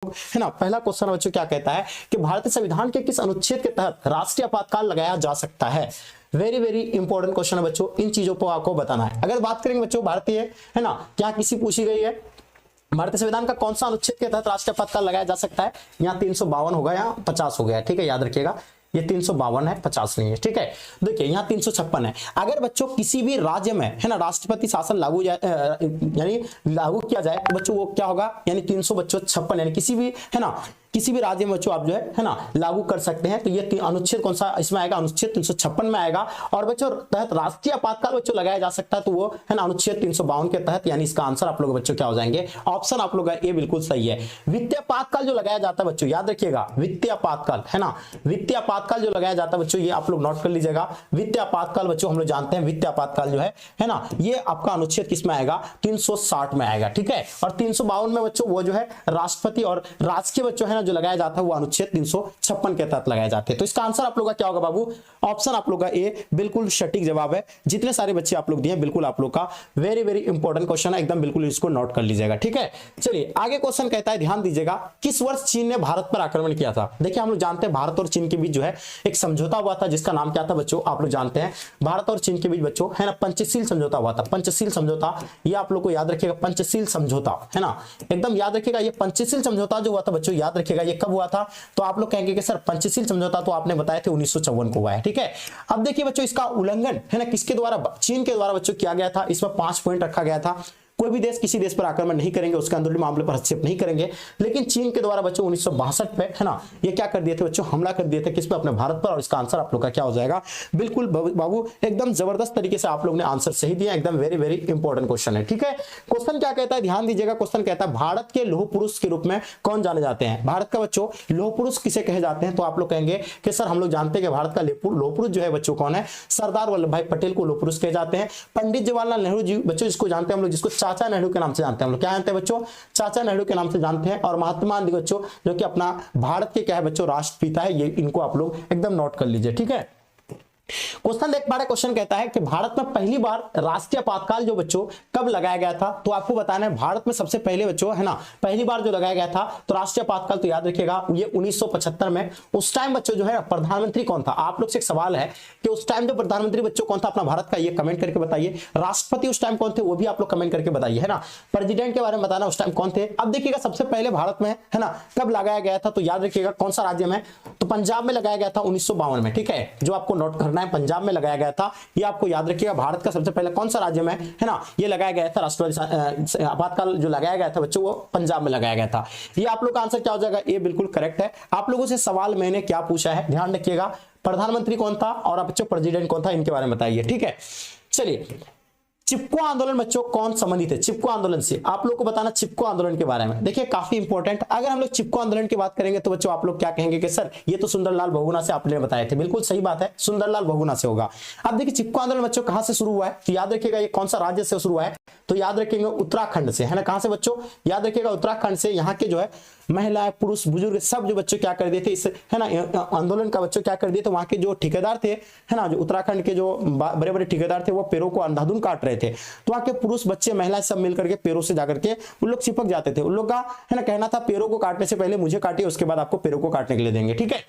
लोग, है ना। पहला क्वेश्चन बच्चों क्या कहता है कि भारतीय संविधान के किस अनुच्छेद के तहत राष्ट्रीय आपातकाल लगाया जा सकता है। वेरी वेरी इंपॉर्टेंट क्वेश्चन है बच्चों, इन चीजों को आपको बताना है। अगर बात करेंगे बच्चों भारतीय, है ना, क्या किसी पूछी गई है भारतीय संविधान का कौन सा अनुच्छेद के तहत राष्ट्रीय आपातकाल लगाया जा सकता है, यहाँ 352 होगा या 50 हो गया, ठीक है, याद रखिएगा ये 352 है, 50 नहीं है, ठीक है। देखिए यहाँ 356 है। अगर बच्चों किसी भी राज्य में, है ना, राष्ट्रपति शासन लागू यानी लागू किया जाए तो बच्चों वो क्या होगा, यानी 356 यानी किसी भी, है ना, किसी भी राज्य में बच्चों आप जो है ना लागू कर सकते हैं। तो ये अनुच्छेद कौन सा इसमें आएगा, अनुच्छेद 356 में आएगा। और बच्चों तहत राष्ट्रीय आपातकाल बच्चों लगाया जा सकता है तो वो, है ना, अनुच्छेद 352 के तहत, यानी इसका आंसर आप लोग बच्चों क्या हो जाएंगे, ऑप्शन आप लोग का ए बिल्कुल सही है। वित्तीय आपातकाल जो लगाया जाता है बच्चों, याद रखिएगा वित्तीय आपातकाल, है ना, वित्तीय आपातकाल जो लगाया जाता है बच्चों, ये आप लोग नोट कर लीजिएगा। वित्तीय आपातकाल बच्चों हम लोग जानते हैं, वित्तीय आपातकाल जो है ना, ये आपका अनुच्छेद किसमें आएगा, 360 में आएगा, ठीक है। और 352 में बच्चों वो जो है राष्ट्रपति और राजकीय बच्चों है ना जो लगाया जाता है वो अनुच्छेद 356 के तहत लगाए जाते हैं। तो इसका आंसर आप लोग का क्या होगा बाबू, ऑप्शन आप लोग का ए बिल्कुल सटीक जवाब है। जितने सारे बच्चे आप लोग दिए बिल्कुल आप लोग का वेरी वेरी इंपॉर्टेंट क्वेश्चन है, एकदम बिल्कुल इसको नोट कर लीजिएगा, ठीक है। चलिए आगे क्वेश्चन कहता है, ध्यान दीजिएगा, किस वर्ष चीन ने भारत पर आक्रमण किया था। देखिए हम लोग जानते हैं भारत और चीन के बीच जो है एक समझौता हुआ था जिसका नाम क्या था बच्चों, आप लोग जानते हैं भारत और चीन के बीच बच्चों, है ना, पंचशील समझौता हुआ था। पंचशील समझौता ये आप लोग को याद रखिएगा, पंचशील समझौता, है ना, एकदम याद रखिएगा। ये पंचशील समझौता जो हुआ था बच्चों, याद रखिएगा ये कब हुआ था, तो आप लोग कहेंगे कि सर पंचशील समझौता तो आपने बताए थे 1954 को हुआ है, ठीक है। अब देखिए बच्चों इसका उल्लंघन, है ना, किसके द्वारा, चीन के द्वारा बच्चों किया गया था। इसमें 5 पॉइंट रखा गया था। कोई भी देश किसी देश पर आक्रमण नहीं करेंगे, उसके अंदरूनी मामले पर हस्तक्षेप नहीं करेंगे, लेकिन चीन के द्वारा बच्चों 1962 पे, है ना, ये क्या कर दिए थे बच्चों, हमला कर दिए थे किस पे, अपने भारत पर। और इसका आंसर आप लोग का क्या हो जाएगा, बिल्कुल बाबू एकदम जबरदस्त तरीके से आप लोग ने आंसर सही दिया, एकदम वेरी वेरी इंपॉर्टेंट क्वेश्चन है, ठीक है। क्वेश्चन क्या कहता है, ध्यान दीजिएगा, क्वेश्चन कहता है भारत के लौह पुरुष के रूप में कौन जाने जाते हैं। भारत का बच्चों लौह पुरुष किसे कहे जाते हैं, तो आप लोग कहेंगे कि सर हम लोग जानते हैं कि भारत का लौह पुरुष जो है बच्चों कौन है, सरदार वल्लभ भाई पटेल को लौह पुरुष कहे जाते हैं। पंडित जवाहरलाल नेहरू जी बच्चों जिसको जानते हैं हम लोग, जिसको चाचा नेहरू के नाम से जानते हैं हम लोग, क्या जानते हैं बच्चों, चाचा नेहरू के नाम से जानते हैं। और महात्मा गांधी बच्चों जो कि अपना भारत के क्या है बच्चों, राष्ट्रपिता है, ये इनको आप लोग एकदम नोट कर लीजिए, ठीक है। क्वेश्चन देख पा रहे, क्वेश्चन कहता है कि भारत में पहली बार राष्ट्रीय आपातकाल जो बच्चों कब लगाया गया था, तो आपको बताना है भारत में सबसे पहले बच्चों, है ना, पहली बार जो लगाया गया था तो राष्ट्रीय आपातकाल, तो याद रखिएगा ये 1975 में। उस टाइम बच्चों जो है प्रधानमंत्री कौन था, आप लोग से एक सवाल है कि उस टाइम जो प्रधानमंत्री बच्चों कौन था अपना भारत का, ये कमेंट करके बताइए। राष्ट्रपति उस टाइम कौन थे वो भी आप लोग कमेंट करके बताइए, है ना। प्रेसिडेंट के बारे में बताना उस टाइम कौन थे। अब देखिएगा सबसे पहले भारत में, है ना, कब लगाया गया था, तो याद रखिएगा कौन सा राज्य में, तो पंजाब में लगाया गया था 1952 में, ठीक है। जो आपको नोट करना है, पंजाब में लगाया गया था, ये आपको याद रखिएगा। भारत का सबसे पहले कौन सा राज्य में, है ना, ये लगाया गया था राष्ट्रपति आपातकाल जो लगाया गया था बच्चों, वो पंजाब में लगाया गया था। ये आप लोग का आंसर क्या हो जाएगा, ये बिल्कुल करेक्ट है। आप लोगों से सवाल मैंने क्या पूछा है, ध्यान रखिएगा, प्रधानमंत्री कौन था और बच्चों प्रेसिडेंट कौन था, इनके बारे में बताइए, ठीक है। चलिए चिपको आंदोलन बच्चों कौन संबंधित है, चिपको आंदोलन से आप लोग को बताना, चिपको आंदोलन के बारे में। देखिए काफी इंपॉर्टेंट, अगर हम लोग चिपको आंदोलन की बात करेंगे तो बच्चों आप लोग क्या कहेंगे कि सर ये तो सुंदरलाल बहुगुणा से आपने बताए थे, बिल्कुल सही बात है, सुंदरलाल बहुगुणा से होगा। अब देखिए चिपको आंदोलन बच्चों कहां से शुरू हुआ है, तो याद रखिएगा ये कौन सा राज्य से शुरू हुआ है, तो याद रखेंगे उत्तराखंड से, है ना। कहां से बच्चों, याद रखिएगा उत्तराखंड से। यहाँ के जो है महिलाएं पुरुष बुजुर्ग सब जो बच्चों क्या कर दिए थे इस, है ना, आंदोलन का बच्चों क्या कर दिए थे, वहां के जो ठेकेदार थे, है ना, जो उत्तराखंड के जो बड़े बड़े ठेकेदार थे वो पेड़ों को अंधाधुंध काट रहे थे, तो वहां के पुरुष बच्चे महिलाएं सब मिलकर के पेड़ों से जाकर के उन लोग चिपक जाते थे। उन लोग का, है ना, कहना था पेड़ों को काटने से पहले मुझे काटिए, उसके बाद आपको पेड़ों को काटने के लिए देंगे, ठीक है।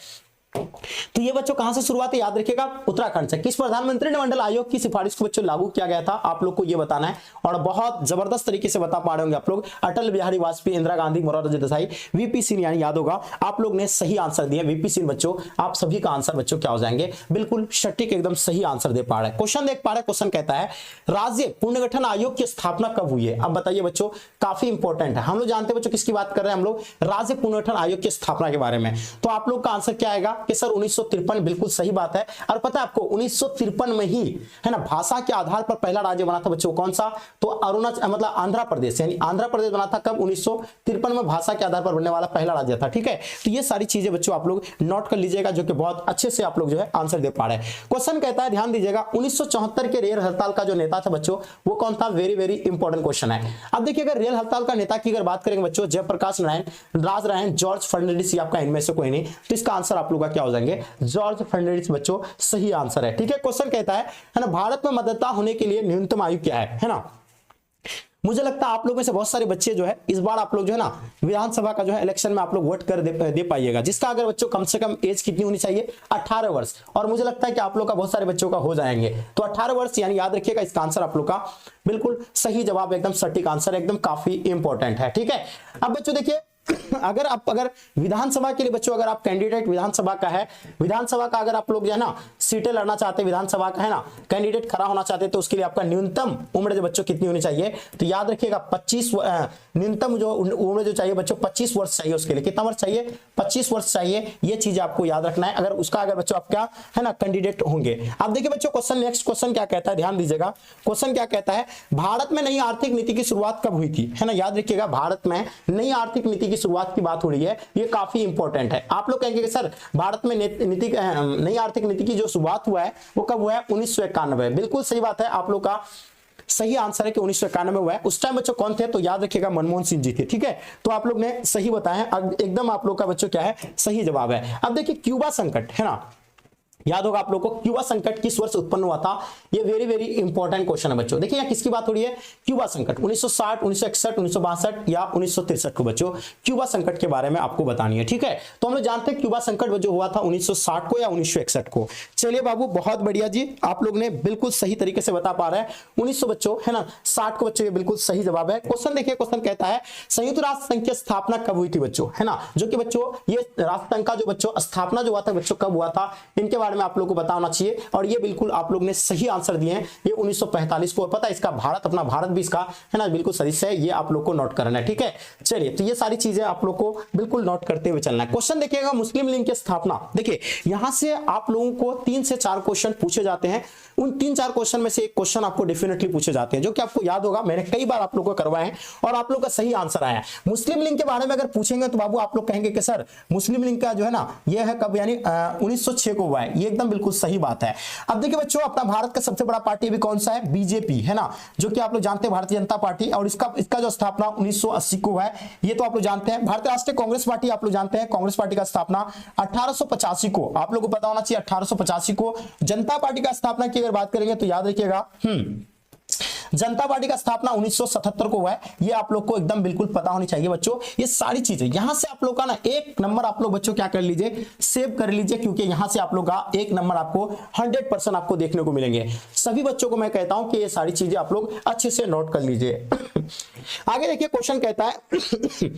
तो ये बच्चों कहां से शुरुआत है, याद रखिएगा उत्तराखंड से। किस प्रधानमंत्री मंडल आयोग की सिफारिश को बच्चों लागू किया गया था, आप लोग को ये बताना है। और बहुत जबरदस्त तरीके से बता पा रहे होंगे आप लोग, अटल बिहारी वाजपेयी, इंदिरा गांधी, मोरारजी देसाई, वीपी सिंह, यानी याद होगा आप लोग ने सही आंसर दिया, वीपी सिंह बच्चों। आप सभी का आंसर बच्चों क्या हो जाएंगे, बिल्कुल सटीक एकदम सही आंसर दे पा रहे हैं। क्वेश्चन देख पा रहे, क्वेश्चन कहता है राज्य पुनर्गठन आयोग की स्थापना कब हुई है। अब बताइए बच्चों, काफी इंपॉर्टेंट है, हम लोग जानते हैं बच्चों किसकी बात कर रहे हैं हम लोग, राज्य पुनर्गठन आयोग की स्थापना के बारे में। तो आप लोग का आंसर क्या आएगा कि सर 1953, बिल्कुल सही बात है। और पता है आपको 1953 में ही, है ना, भाषा के आधार पर पहला राज्य बना था बच्चों, कौन सा, तो अरुणाचल मतलब आंध्र प्रदेश, यानी आंध्र प्रदेश बना था कब, 1953 में भाषा के आधार पर बनने वाला पहला राज्य था, ठीक है। तो ये सारी चीजें बच्चों आप लोग नोट कर लीजिएगा, जो कि बहुत अच्छे से आप लोग जो है आंसर दे पा रहे हैं। क्वेश्चन कहता है, ध्यान दीजिएगा, 1974 के रेल हड़ताल का जो नेता था बच्चों वो कौन था, वेरी वेरी इंपॉर्टेंट क्वेश्चन है। अब देखिए अगर रेल हड़ताल का नेता की अगर बात करेंगे बच्चों, जयप्रकाश नारायण, राजनारायण, जॉर्ज फर्नांडिस, आपका इनमें से कोई नहीं, तो इसका आंसर आप लोग का क्या हो जाएंगे, जॉर्ज फर्नांडिस बच्चों सही आंसर है, ठीक है। क्वेश्चन कहता है ना, भारत में मतदाता होने के लिए न्यूनतम आयु क्या है ना। मुझे लगता है आप लोग में से बहुत सारे बच्चे जो है इस बार आप लोग जो है ना विधानसभा का जो है इलेक्शन में आप लोग वोट कर दे पाइएगा, जिसका अगर बच्चों कम से कम एज कितनी होनी चाहिए, 18 वर्ष। और मुझे लगता है कि आप लोग का बहुत सारे बच्चों का हो जाएंगे, तो 18 वर्ष यानी याद रखिएगा इसका आंसर आप लोग का बिल्कुल सही जवाब, एकदम सटीक आंसर, एकदम काफी इंपॉर्टेंट है। ठीक है, अब बच्चों देखिए अगर विधानसभा के लिए बच्चों अगर आप कैंडिडेट विधानसभा का है, विधानसभा का अगर आप लोग जो है ना सीटें लड़ना चाहते हैं, विधानसभा का है ना कैंडिडेट खड़ा होना चाहते हैं, तो उसके लिए आपका न्यूनतम उम्र जो बच्चों कितनी होनी चाहिए, तो याद रखिएगा 25 न्यूनतम जो उम्र जो चाहिए बच्चों 25 वर्ष चाहिए। उसके लिए कितना वर्ष चाहिए, 25 वर्ष चाहिए। ये चीज आपको याद रखना है अगर उसका अगर बच्चों आपका है ना कैंडिडेट होंगे। अब देखिए बच्चों क्वेश्चन, नेक्स्ट क्वेश्चन क्या कहता है, ध्यान दीजिएगा। क्वेश्चन क्या कहता है, भारत में नई आर्थिक नीति की शुरुआत कब हुई थी, है ना, याद रखिएगा भारत में नई आर्थिक नीति की शुरुआत की बात हो रही है, ये काफी इंपॉर्टेंट है। आप लोग कहेंगे कि सर भारत में नई आर्थिक नीति की जो शुरुआत हुआ है वो कब हुआ है, 1991। बिल्कुल सही बात है, आप लोग का सही आंसर है कि 1991 हुआ है। उस टाइम बच्चों कौन थे, तो याद रखिएगा मनमोहन सिंह जी थे। ठीक है, तो आप लोग ने सही बताया, एकदम आप लोग का बच्चों क्या है, सही जवाब है। अब देखिए क्यूबा संकट है ना, याद होगा आप लोगों को क्यूबा संकट किस वर्ष उत्पन्न हुआ था, ये वेरी वेरी इंपॉर्टेंट क्वेश्चन है बच्चों। देखिए यहाँ किसकी बात हो रही है, क्यूबा संकट 1960, 1961, 1962 या 1963 को बच्चों क्यूबा संकट के बारे में आपको बतानी है। ठीक है, तो हम लोग जानते हैं क्यूबा संकट जो हुआ था 1960 को या 1961 को। चलिए बाबू बहुत बढ़िया जी, आप लोग ने बिल्कुल सही तरीके से बता पा रहे हैं। 1900 बच्चों है ना 60 को बच्चों, ये बिल्कुल सही जवाब है। क्वेश्चन देखिए, क्वेश्चन कहता है संयुक्त राष्ट्र संघ की स्थापना कब हुई थी बच्चों, है ना, जो कि बच्चों ये राष्ट्र संघ का जो बच्चों स्थापना जो हुआ था बच्चों कब हुआ था, इनके बारे में आप लोग को पता होना चाहिए। और ये बिल्कुल आप लोग ने सही आंसर दिए हैं, ये 1945 को। पता है इसका भारत, अपना भारत भी इसका है ना बिल्कुल सदस्य है, ये आप लोग को नोट करना है। ठीक है, चलिए तो ये सारी चीजें आप लोग को बिल्कुल नोट करते हुए चलना है। क्वेश्चन देखिएगा मुस्लिम लीग की स्थापना, देखिए यहां से आप लोगों को 3 से 4 क्वेश्चन पूछे जाते हैं। उन 3-4 क्वेश्चन में से एक क्वेश्चन आपको डेफिनेटली पूछे जाते हैं, जो कि आपको याद होगा, मैंने कई बार आप लोगों को करवाए हैं और आप लोग का सही आंसर आया है। मुस्लिम लीग के बारे में अगर पूछेंगे तो बाबू आप लोग कहेंगे कि सर मुस्लिम लीग का जो है ना ये है कब, यानी 1906 को हुआ है। ये एकदम बिल्कुल सही बात है। अब देखिए बच्चों अपना भारत का सबसे बड़ा पार्टी भी कौन सा है, बीजेपी, है ना, जो कि आप लोग जानते हैं भारतीय जनता पार्टी, और इसका जो स्थापना 1980 को हुआ है, ये तो आप लोग जानते हैं। भारतीय राष्ट्रीय कांग्रेस पार्टी आप लोग जानते हैं, कांग्रेस पार्टी का स्थापना 1885 को, आप लोग को पता होना चाहिए 1885 को। जनता पार्टी का स्थापना की अगर बात करेंगे तो याद रखिएगा जनता पार्टी का स्थापना 1977 को हुआ है। ये आप लोग को एकदम बिल्कुल पता होनी चाहिए बच्चों। ये सारी चीजें यहां से आप लोग का ना एक नंबर आप लोग बच्चों क्या कर लीजिए, सेव कर लीजिए, क्योंकि यहां से आप लोग का एक नंबर आपको 100% आपको देखने को मिलेंगे। सभी बच्चों को मैं कहता हूं कि ये सारी चीजें आप लोग अच्छे से नोट कर लीजिए। आगे देखिए क्वेश्चन कहता है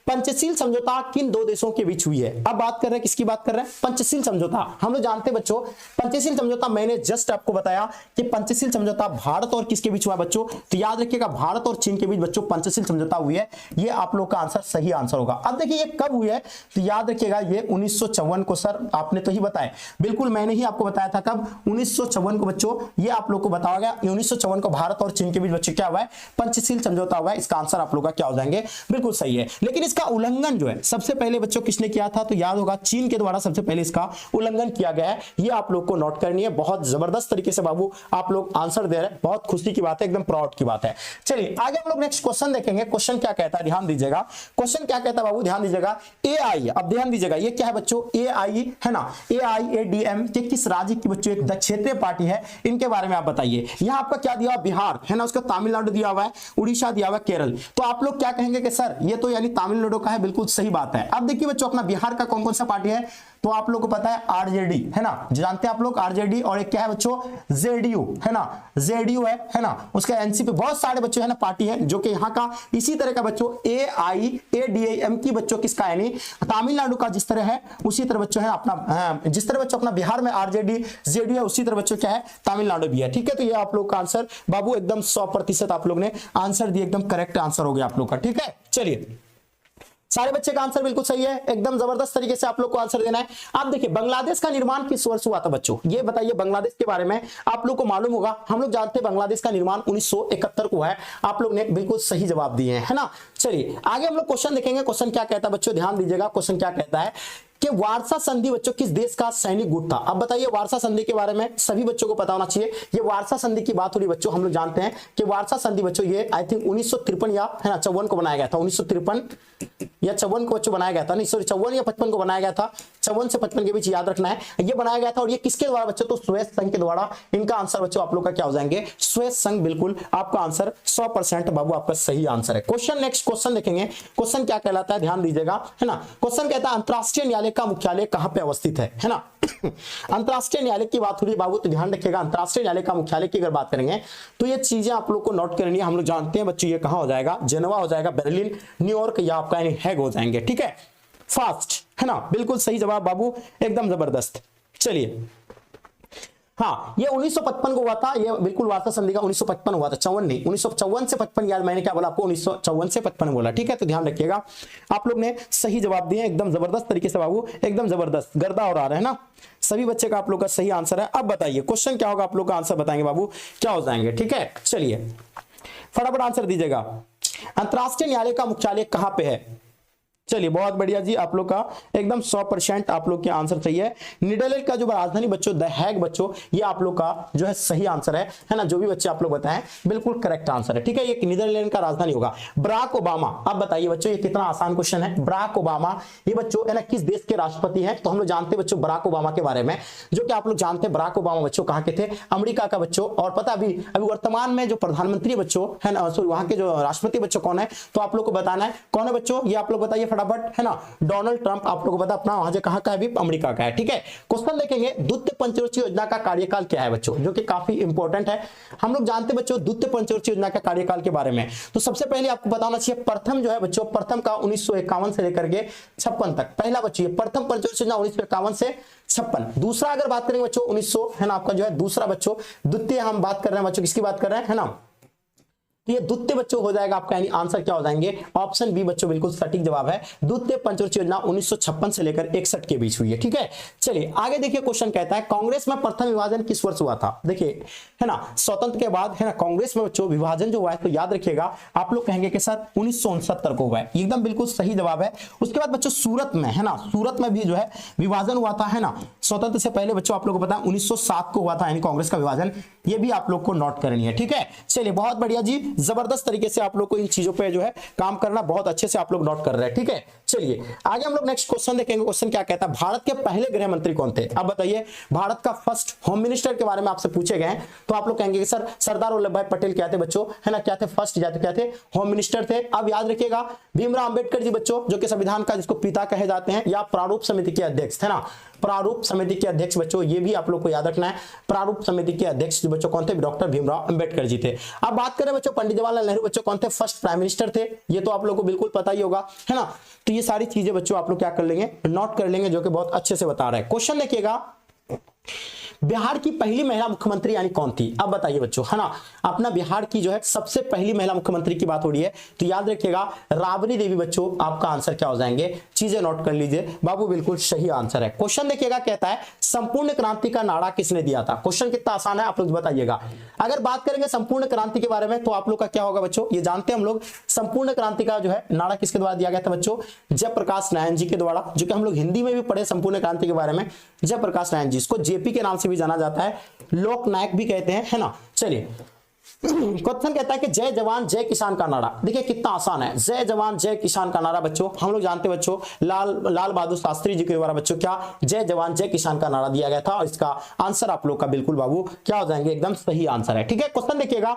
पंचशील समझौता किन 2 देशों के बीच हुई है। अब बात कर रहे हैं किसकी बात कर रहे हैं, पंचशील समझौता। हम लोग जानते हैं बच्चों पंचशील समझौता, मैंने जस्ट आपको बताया कि पंचशील समझौता भारत और किसके बीच हुआ बच्चों, तो याद रखिएगा भारत और चीन के बीच बच्चों पंचशील समझौता हुई है। ये आप लोग का आंसर सही आंसर होगा। अब देखिए ये कब हुई है, तो याद रखिएगा ये 1954 को। सर आपने तो ही बताया, बिल्कुल मैंने ही आपको बताया था कब, 1954 को बच्चों। ये आप लोग को बताया गया 1954 को भारत और चीन के बीच बच्चों क्या हुआ है, पंचशील समझौता हुआ है। इसका आंसर आप लोग का क्या हो जाएंगे, बिल्कुल सही है। लेकिन इसका उल्लंघन जो है सबसे पहले बच्चों किसने किया था, तो याद होगा चीन के द्वारा सबसे पहले इसका उल्लंघन किया गया है। ये आप लोग को नोट करनी है। बहुत जबरदस्त तरीके से बाबू आप लोग आंसर दे रहे हैं, बहुत खुशी की बात है, एकदम प्राउड की बात है। चलिए आगे हम लोग नेक्स्ट क्वेश्चन देखेंगे। क्वेश्चन क्या कहता है, ध्यान दीजिएगा। क्वेश्चन क्या कहता है बाबू, ध्यान दीजिएगा। एआई, अब ध्यान दीजिएगा ये क्या है बच्चों, एआई है ना, एआईएडीएम के किस राज्य की बच्चों एक क्षेत्रीय पार्टी है, इनके बारे में आप बताइए। यहां आपका क्या दिया, बिहार है ना, उसका तमिलनाडु दिया हुआ है, उड़ीसा दिया हुआ है, केरल। तो आप लोग क्या कहेंगे कि सर ये तो यानी तमिलनाडु का है, बिल्कुल सही बात है। अब देखिए बच्चों अपना बिहार का कौन कौन सा पार्टी है, तो आप लोग को पता है आरजेडी है ना, जानते हैं आप लोग आरजेडी, और एक क्या है बच्चों जेडीयू है ना, जेडीयू है ना, उसका एनसीपी, बहुत सारे बच्चों है ना पार्टी है जो कि यहाँ का इसी तरह का बच्चों एआईएडीएम की बच्चों किसका यानी तमिलनाडु का जिस तरह है उसी तरह बच्चों है अपना, जिस तरह बच्चों अपना बिहार में आरजेडी जेडीयू है उसी तरह बच्चों क्या है तमिलनाडु भी है। ठीक है, तो ये आप लोग का आंसर बाबू एकदम 100% आप लोग ने आंसर दिए, एकदम करेक्ट आंसर हो गया आप लोग का। ठीक है, चलिए सारे बच्चे का आंसर बिल्कुल सही है, एकदम जबरदस्त तरीके से आप लोग को आंसर देना है। आप देखिए बांग्लादेश का निर्माण किस वर्ष हुआ था बच्चों, ये बताइए। बांग्लादेश के बारे में आप लोग को मालूम होगा, हम लोग जानते हैं बांग्लादेश का निर्माण 1971 को है। आप लोग ने बिल्कुल सही जवाब दिए हैं, है ना। चलिए आगे हम लोग क्वेश्चन देखेंगे। क्वेश्चन क्या कहता है बच्चों, ध्यान दीजिएगा। क्वेश्चन क्या कहता है कि वारसा संधि बच्चों किस देश का सैनिक गुट था। अब बताइए वारसा संधि के बारे में सभी बच्चों को पता होना चाहिए। ये वारसा संधि की बात हो रही बच्चों, हम लोग जानते हैं कि वारसा संधि बच्चों ये आई थिंक 1953 या है ना 54 को बनाया गया था। 1953 या 54 को बच्चों बनाया गया था, नहीं सॉरी 54 या 55 को बनाया गया था। 54 से 55 के बीच याद रखना है, ये बनाया गया था। और ये किसके द्वारा बच्चों, तो स्वेज संघ के द्वारा। इनका आंसर बच्चों आप लोग का क्या हो जाएंगे, स्वेज संघ। बिल्कुल आपका आंसर 100% बाबू आपका सही आंसर है। क्वेश्चन नेक्स्ट क्वेश्चन देखेंगे, क्वेश्चन क्या कहलाता है ध्यान दीजिएगा, है ना। क्वेश्चन कहता है अंतरराष्ट्रीय न्यायालय का मुख्यालय कहां पे अवस्थित है ना। अंतरराष्ट्रीय न्यायालय की बात हो रही है बाबू, तो ध्यान रखिएगा अंतरराष्ट्रीय न्यायालय का मुख्यालय की अगर बात करेंगे तो ये चीजें आप लोग को नोट करनी है। हम लोग जानते हैं बच्चों ये कहां हो जाएगा, जेनेवा हो जाएगा, बर्लिन, न्यूयॉर्क या आपका हैग हो जाएंगे। ठीक है, फास्ट है ना, बिल्कुल सही जवाब बाबू, एकदम जबरदस्त। चलिए हाँ, ये 1955 को हुआ था, ये बिल्कुल वार्ता संधि का 1955 हुआ था, 54 नहीं, 1954 से 55। यार मैंने क्या बोला आपको, 1954 से 55 बोला। ठीक है, तो ध्यान रखिएगा, आप लोग ने सही जवाब दिए एकदम जबरदस्त तरीके से बाबू, एकदम जबरदस्त, गर्दा और आ रहा है ना सभी बच्चे का आप लोग का सही आंसर है। अब बताइए क्वेश्चन क्या होगा, आप लोग का आंसर बताएंगे बाबू, क्या हो जाएंगे। ठीक है, चलिए फटाफट आंसर दीजिएगा। अंतरराष्ट्रीय न्यायालय का मुख्यालय कहां पे है। चलिए बहुत बढ़िया जी, आप लोग का एकदम 100% आप लोग के आंसर सही है। नीदरलैंड का जो राजधानी बच्चों द हैग बच्चों, ये आप लोग का जो है सही आंसर है ना। जो भी बच्चे आप लोग बताएं बिल्कुल करेक्ट आंसर है। ठीक है, ये नीदरलैंड का राजधानी होगा। बराक ओबामा, अब बताइए बच्चों ये कितना आसान क्वेश्चन है। बराक ओबामा ये बच्चों है ना किस देश के राष्ट्रपति हैं, तो हम लोग जानते हैं बच्चों बराक ओबामा के बारे में, जो कि आप लोग जानते हैं बराक ओबामा बच्चों कहां के थे, अमेरिका का बच्चों। और पता अभी वर्तमान में जो प्रधानमंत्री बच्चों है ना, सॉरी वहां के जो राष्ट्रपति बच्चों कौन है, तो आप लोग को बताना है कौन है बच्चों, ये आप लोग बताइए फटाफट, है ना डोनाल्ड ट्रंप। आप लोगों को पता अपना वहां से कहां का है, भी अमेरिका का है। ठीक है, क्वेश्चन देखेंगे द्वितीय पंचवर्षीय योजना का कार्यकाल क्या है बच्चों, जो कि काफी इंपॉर्टेंट है। हम लोग जानते हैं बच्चों द्वितीय पंचवर्षीय योजना का कार्यकाल के बारे में, तो सबसे पहले आपको बताना चाहिए प्रथम जो है बच्चों, प्रथम का 1951 से लेकर के 56 तक। पहला बच्चों प्रथम पंचवर्षीय योजना 1951 से 56। दूसरा अगर बात करेंगे बच्चों 1900 है ना आपका जो है दूसरा बच्चों, द्वितीय हम बात कर रहे हैं बच्चों, किसकी बात कर रहे हैं, है ना, ये द्वितीय बच्चों हो जाएगा आपका, यानी आंसर क्या हो जाएंगे, ऑप्शन बी बच्चों बिल्कुल सटीक जवाब है। द्वितीय पंचवर्षीय योजना 1956 से लेकर 61 के बीच हुई है। ठीक है, चलिए आगे देखिए क्वेश्चन कहता है कांग्रेस में प्रथम विभाजन किस वर्ष हुआ था। देखिए है ना, स्वतंत्र के बाद है ना कांग्रेस में बच्चों विभाजन जो हुआ है, तो याद रखिएगा आप लोग कहेंगे कि सर 1969 को हुआ है, एकदम बिल्कुल सही जवाब है। उसके बाद बच्चों सूरत में है ना, सूरत में भी जो है विभाजन हुआ था, है ना, स्वतंत्र से पहले बच्चों आप लोग को पता है 1907 को हुआ था, यानी कांग्रेस का विभाजन, ये भी आप लोग को नोट करनी है। ठीक है, चलिए बहुत बढ़िया जी, जबरदस्त तरीके से आप लोग को इन चीजों पे जो है काम करना, बहुत अच्छे से आप लोग नोट कर रहे हैं। ठीक है, चलिए आगे हम लोग नेक्स्ट क्वेश्चन देखेंगे। क्वेश्चन क्या कहता है, भारत के पहले गृह मंत्री कौन थे। अब बताइए भारत का फर्स्ट होम मिनिस्टर के बारे में आपसे पूछे गए हैं, तो आप लोग कहेंगे कि सर सरदार वल्लभ भाई पटेल क्या थे बच्चों, है ना, क्या थे, फर्स्ट जाते क्या थे, होम मिनिस्टर थे। अब याद रखिएगा भीमराव अंबेडकर जी बच्चों, जो कि संविधान का जिसको पिता कहे जाते हैं, या प्रारूप समिति के अध्यक्ष थे ना, प्रारूप समिति के अध्यक्ष बच्चों, ये भी आप लोग को याद रखना है। प्रारूप समिति के अध्यक्ष बच्चों कौन थे, डॉक्टर भीमराव अंबेडकर जी थे। अब बात करें बच्चों पंडित जवाहरलाल नेहरू बच्चों कौन थे, फर्स्ट प्राइम मिनिस्टर थे, ये तो आप लोग को बिल्कुल पता ही होगा, है ना। तो ये सारी चीजें बच्चों आप लोग क्या कर लेंगे, नोट कर लेंगे, जो कि बहुत अच्छे से बता रहे हैं। क्वेश्चन देखिएगा बिहार की पहली महिला मुख्यमंत्री यानी कौन थी। अब बताइए बच्चों, है ना, अपना बिहार की जो है सबसे पहली महिला मुख्यमंत्री की बात हो रही है, तो याद रखिएगा राबड़ी देवी बच्चों, आपका आंसर क्या हो जाएंगे, चीजें नोट कर लीजिए बाबू, बिल्कुल सही आंसर है। क्वेश्चन देखिएगा कहता है संपूर्ण क्रांति का नारा किसने दिया था। क्वेश्चन कितना आसान है आप लोग बताइएगा। अगर बात करेंगे संपूर्ण क्रांति के बारे में, तो आप लोग का क्या होगा बच्चों, ये जानते हैं हम लोग संपूर्ण क्रांति का जो है नारा किसके द्वारा दिया गया था बच्चों, जयप्रकाश नारायण जी के द्वारा, जो कि हम लोग हिंदी में भी पढ़े संपूर्ण क्रांति के बारे में, जयप्रकाश नारायण जी, इसको जेपी के नाम से भी जाना जाता है, लोक नायक भी कहते हैं, है ना। चलिए क्वेश्चन कहता है कि जय जवान जय किसान का नारा, देखिए कितना आसान है, जय जवान जय किसान का नारा बच्चों हम लोग जानते हैं बच्चों, लाल बहादुर शास्त्री जी के द्वारा बच्चों क्या जय जवान जय किसान का नारा दिया गया था, और इसका आंसर आप लोग का बिल्कुल बाबू क्या हो जाएंगे, एकदम सही आंसर है। ठीक है, क्वेश्चन देखिएगा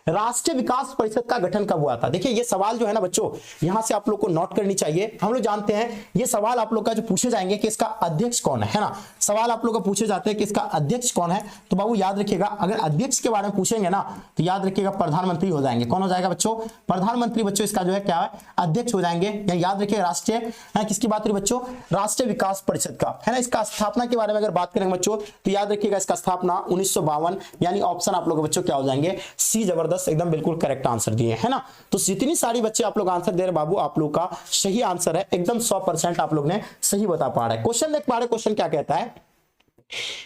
राष्ट्रीय विकास परिषद का गठन कब हुआ था। देखिए ये सवाल जो है ना बच्चों, यहां से आप लोग को नोट करनी चाहिए। हम लोग जानते हैं ये सवाल आप लोग का जो पूछे जाएंगे कि इसका अध्यक्ष कौन है ना, सवाल आप लोग को पूछे जाते हैं कि इसका अध्यक्ष कौन है, तो बाबू याद रखिएगा अगर अध्यक्ष के बारे में पूछेंगे ना, तो याद रखिएगा प्रधानमंत्री हो जाएंगे। कौन हो जाएगा बच्चों, प्रधानमंत्री बच्चों इसका जो है क्या है, अध्यक्ष हो जाएंगे। या याद रखिए राष्ट्रीय किसकी बात रही बच्चों, राष्ट्रीय विकास परिषद का, है ना। इसका स्थापना के बारे में अगर बात करेंगे बच्चों, तो याद रखिएगा इसका स्थापना 1952, यानी ऑप्शन आप लोग बच्चों क्या हो जाएंगे, सी, जबरदस्त, एकदम बिल्कुल करेक्ट आंसर दिए, है ना। तो जितनी सारी बच्चे आप लोग आंसर दे रहे बाबू, आप लोग का सही आंसर है, एकदम 100% आप लोग ने सही बता पा रहे हैं। क्वेश्चन देख पा रहे, क्वेश्चन क्या कहता है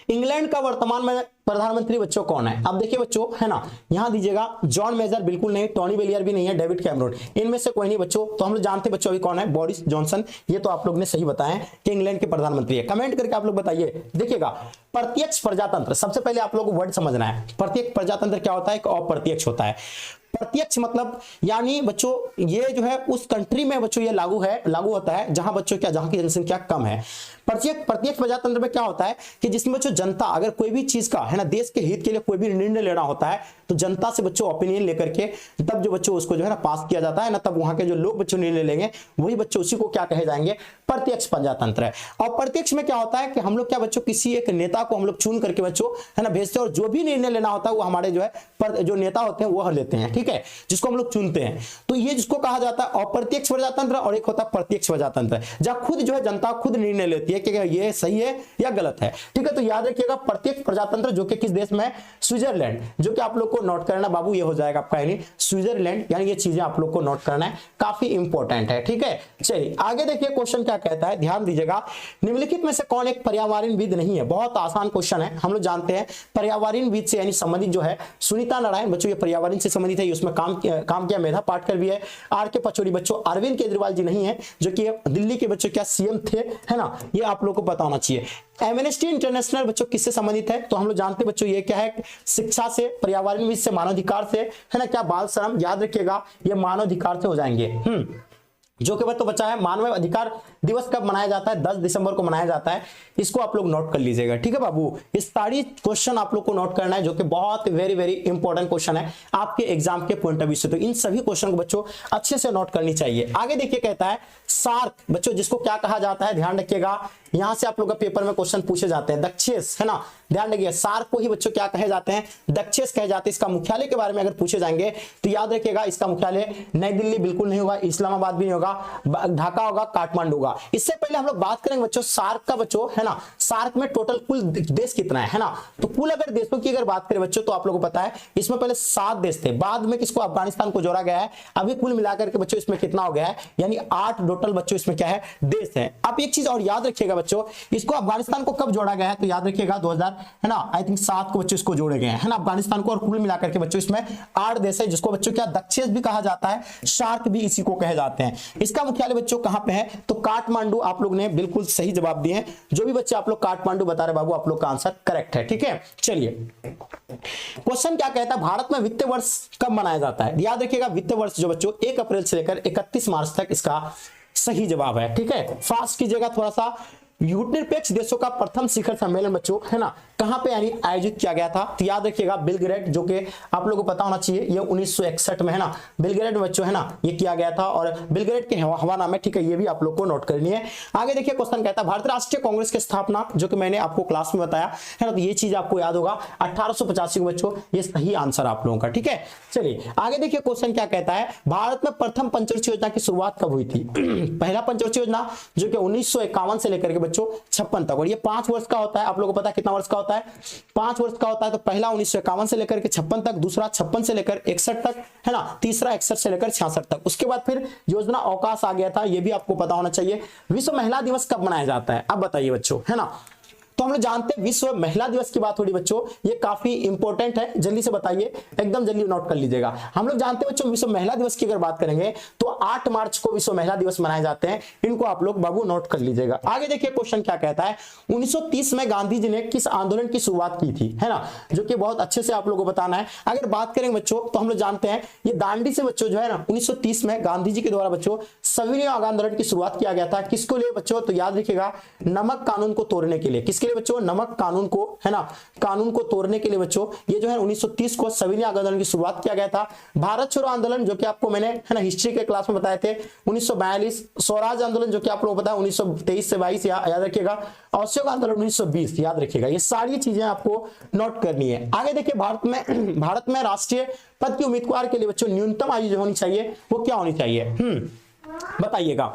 इंग्लैंड का वर्तमान में प्रधानमंत्री बच्चों कौन है? अब देखिए बच्चों, है ना, यहां दीजिएगा, जॉन मेजर बिल्कुल नहीं, टोनी ब्लेयर भी नहीं है, डेविड कैमरून, इनमें से कोई नहीं बच्चों। तो हम लोग जानते हैं बच्चों अभी कौन है, बोरिस जॉनसन। ये तो आप लोग ने सही बताया कि इंग्लैंड के प्रधानमंत्री है। कमेंट करके आप लोग बताइए। देखिएगा, प्रत्यक्ष प्रजातंत्र, सबसे पहले आप लोगों को वर्ड समझना है। प्रत्यक्ष प्रजातंत्र क्या होता है? एक अप्रत्यक्ष होता है। प्रत्यक्ष मतलब यानी बच्चों ये जो है उस कंट्री में बच्चों ये लागू होता है जहां बच्चों क्या, जहां की जनसंख्या कम है। प्रत्यक्ष प्रजातंत्र में क्या होता है कि जिसमें बच्चों जनता अगर कोई भी चीज का, है ना, देश के हित के लिए कोई भी निर्णय लेना होता है तो जनता से बच्चों ओपिनियन लेकर के तब जो बच्चों उसको जो है ना पास किया जाता है ना, तब वहां के जो लोग बच्चों निर्णय लेंगे वही बच्चों उसी को क्या कहे जाएंगे, प्रत्यक्ष प्रजातंत्र है। और प्रत्यक्ष में क्या होता है कि हम लोग क्या बच्चों किसी एक नेता को हम लोग चुन करके बच्चों, है ना, भेजते हैं और जो भी निर्णय लेना होता है वो हमारे जो है जो नेता होते हैं वो लेते हैं, ठीक है, जिसको हम लोग चुनते हैं। तो ये जिसको कहा जाता है अप्रत्यक्ष प्रजातंत्र, और एक होता है प्रत्यक्ष प्रजातंत्र जहां खुद जो है जनता खुद निर्णय लेती है कि ये सही है या गलत है, ठीक है। तो याद रखिएगा प्रत्यक्ष प्रजातंत्र जो कि किस देश में, स्विट्जरलैंड, जो कि आप लोग को नोट करना बाबू, ये हो जाएगा आपका यानी स्विट्जरलैंड, यानी ये चीजें आप लोग को नोट करना है, काफी इंपॉर्टेंट है, ठीक है। चलिए आगे देखिए क्वेश्चन क्या कहता है, ध्यान दीजिएगा। निम्नलिखित में से कौन एक पर्यावरणविद नहीं है? बहुत आसान क्वेश्चन है, हम लोग जानते हैं पर्यावरणविद से यानी संबंधित जो है सुनीता नारायण बच्चों, ये पर्यावरण से संबंधित है, उसमें काम किया, मेधा पाटकर भी है, आर के पचौरी बच्चों, अरविंद केजरीवाल जी नहीं है जो कि दिल्ली के बच्चों क्या सीएम थे, है ना, ये आप लोग को पता होना चाहिए। एमनेस्टी इंटरनेशनल बच्चों किससे संबंधित है? तो हम लोग जानते हैं बच्चों ये क्या है, शिक्षा से, पर्यावरण से, मानवाधिकार से, है ना, क्या बाल श्रम, याद रखिएगा ये मानवाधिकार से हो जाएंगे। जो कि तो बचा है मानव अधिकार दिवस कब मनाया जाता है? 10 दिसंबर को मनाया जाता है। इसको आप लोग नोट कर लीजिएगा, ठीक है बाबू। इस सारी क्वेश्चन आप लोग को नोट करना है जो कि बहुत वेरी वेरी इंपॉर्टेंट क्वेश्चन है आपके एग्जाम के पॉइंट ऑफ व्यू से। तो इन सभी क्वेश्चन को बच्चों अच्छे से नोट करनी चाहिए। आगे देखिए कहता है सार्क बच्चों, जिसको क्या कहा जाता है, ध्यान रखिएगा, यहां से आप लोग का पेपर में क्वेश्चन पूछे जाते हैं। दक्षेस, है ना, ध्यान रखिए, सार्क को ही बच्चों क्या कहे जाते हैं, दक्षेस कहे जाते हैं। इसका मुख्यालय के बारे में अगर पूछे जाएंगे तो याद रखिएगा इसका मुख्यालय नई दिल्ली बिल्कुल नहीं होगा, इस्लामाबाद भी नहीं होगा, ढाका होगा, काठमांडू होगा। इससे पहले हम लोग बात करेंगे बच्चों सार्क का, बच्चों है ना, सार्क में टोटल कुल देश कितना है ना, तो कुल अगर देशों की अगर बात करें बच्चों तो आप लोगों को पता है इसमें पहले 7 देश थे, बाद में किसको, अफगानिस्तान को जोड़ा गया है। अभी कुल मिलाकर के बच्चों इसमें कितना हो गया है, यानी 8 टोटल बच्चों इसमें क्या है, देश है। अब एक चीज और याद रखिएगा बच्चों, इसको अफगानिस्तान को कब जोड़ा गया है, तो याद रखिएगा 2000, है ना, आई थिंक 7 को बच्चों इसको जोड़े गए हैं, है ना, अफगानिस्तान को, और कुल मिलाकर के बच्चों इसमें 8 देश है, जिसको बच्चों क्या दक्षेस भी कहा जाता है, शार्क भी इसी को कहे जाते हैं। इसका मुख्यालय बच्चों कहां पे है, तो काठमांडू। आप लोग ने बिल्कुल सही जवाब दिए हैं, जो भी बच्चे आप लोग काठमांडू बता रहे बाबू, आप लोग का आंसर करेक्ट है, ठीक है। चलिए क्वेश्चन क्या कहता है, भारत में वित्तीय वर्ष कब मनाया जाता है? याद रखिएगा वित्तीय वर्ष जो बच्चों 1 अप्रैल से लेकर 31 मार्च तक इसका सही जवाब है, ठीक है। फास्ट कीजिएगा थोड़ा सा। निरपेक्ष देशों का प्रथम शिखर सम्मेलन बच्चों, है ना, कहां पे यानी आयोजित किया गया था, तो याद रखिएगा बेलग्रेड, जो कि आप लोगों को पता होना चाहिए, ये 1961 में, है ना, बेलग्रेड में बच्चों, है ना, ये किया गया था, और बेलग्रेड के हवाना में, ठीक है, ये भी आप लोग को नोट करनी है। आगे देखिए क्वेश्चन कहता है भारतीय राष्ट्रीय कांग्रेस की स्थापना, जो कि मैंने आपको क्लास में बताया, है ना, तो ये चीज आपको याद होगा 1885 बच्चों, ये सही आंसर आप लोगों का, ठीक है। चलिए आगे देखिए क्वेश्चन क्या कहता है, भारत में प्रथम पंचवर्षीय योजना की शुरुआत कब हुई थी? पहला पंचवर्षीय योजना जो कि 1951 से लेकर के बच्चों 56 तक, और ये 5 वर्ष का होता है। आप लोगों को पता है कितना वर्ष का होता है, 5 वर्ष का होता है। तो पहला 1951 से लेकर के 56 तक, दूसरा 56 से लेकर 61 तक, है ना, तीसरा 61 से लेकर 66 तक। उसके बाद फिर योजना अवकाश आ गया था, ये भी आपको पता होना चाहिए। विश्व महिला दिवस कब मनाया जाता है, अब बताइए बच्चों, है ना। तो हम लोग जानते हैं विश्व महिला दिवस की बात हो रही बच्चों, ये काफी इंपॉर्टेंट है, जल्दी से बताइए, एकदम जल्दी नोट कर लीजिएगा। हम लोग जानते हैं बच्चों विश्व महिला दिवस की अगर बात करेंगे तो 8 मार्च को विश्व महिला दिवस मनाए जाते हैं। इनको आप लोग बाबू नोट कर लीजिएगा। आगे देखिए क्वेश्चन क्या कहता है, 1930 में गांधी जी ने किस आंदोलन की शुरुआत की थी, है ना, जो कि बहुत अच्छे से आप लोगों को बताना है। अगर बात करेंगे बच्चों तो हम लोग जानते हैं ये दांडी से बच्चों जो है ना 1930 में गांधी जी के द्वारा बच्चों सविनय आंदोलन की शुरुआत किया गया था। किसको लिए बच्चों, तो याद रखिएगा नमक कानून को तोड़ने के लिए। किसके लिए बच्चों, नमक कानून को, है ना, कानून को तोड़ने के लिए बच्चों ये जो है 1930 को सविनय आंदोलन की शुरुआत किया गया था। भारत छोड़ो आंदोलन जो कि आपको मैंने, है ना, हिस्ट्री के क्लास में बताए थे 1942। स्वराज आंदोलन जो कि आप लोगों को पता है 1923 से 22 याद रखिएगा। असहयोग आंदोलन 1920 याद रखिएगा। ये सारी चीजें आपको नोट करनी है। आगे देखिए भारत में राष्ट्रीय पद के उम्मीदवार के लिए बच्चों न्यूनतम आयु जो होनी चाहिए वो क्या होनी चाहिए, बताइएगा।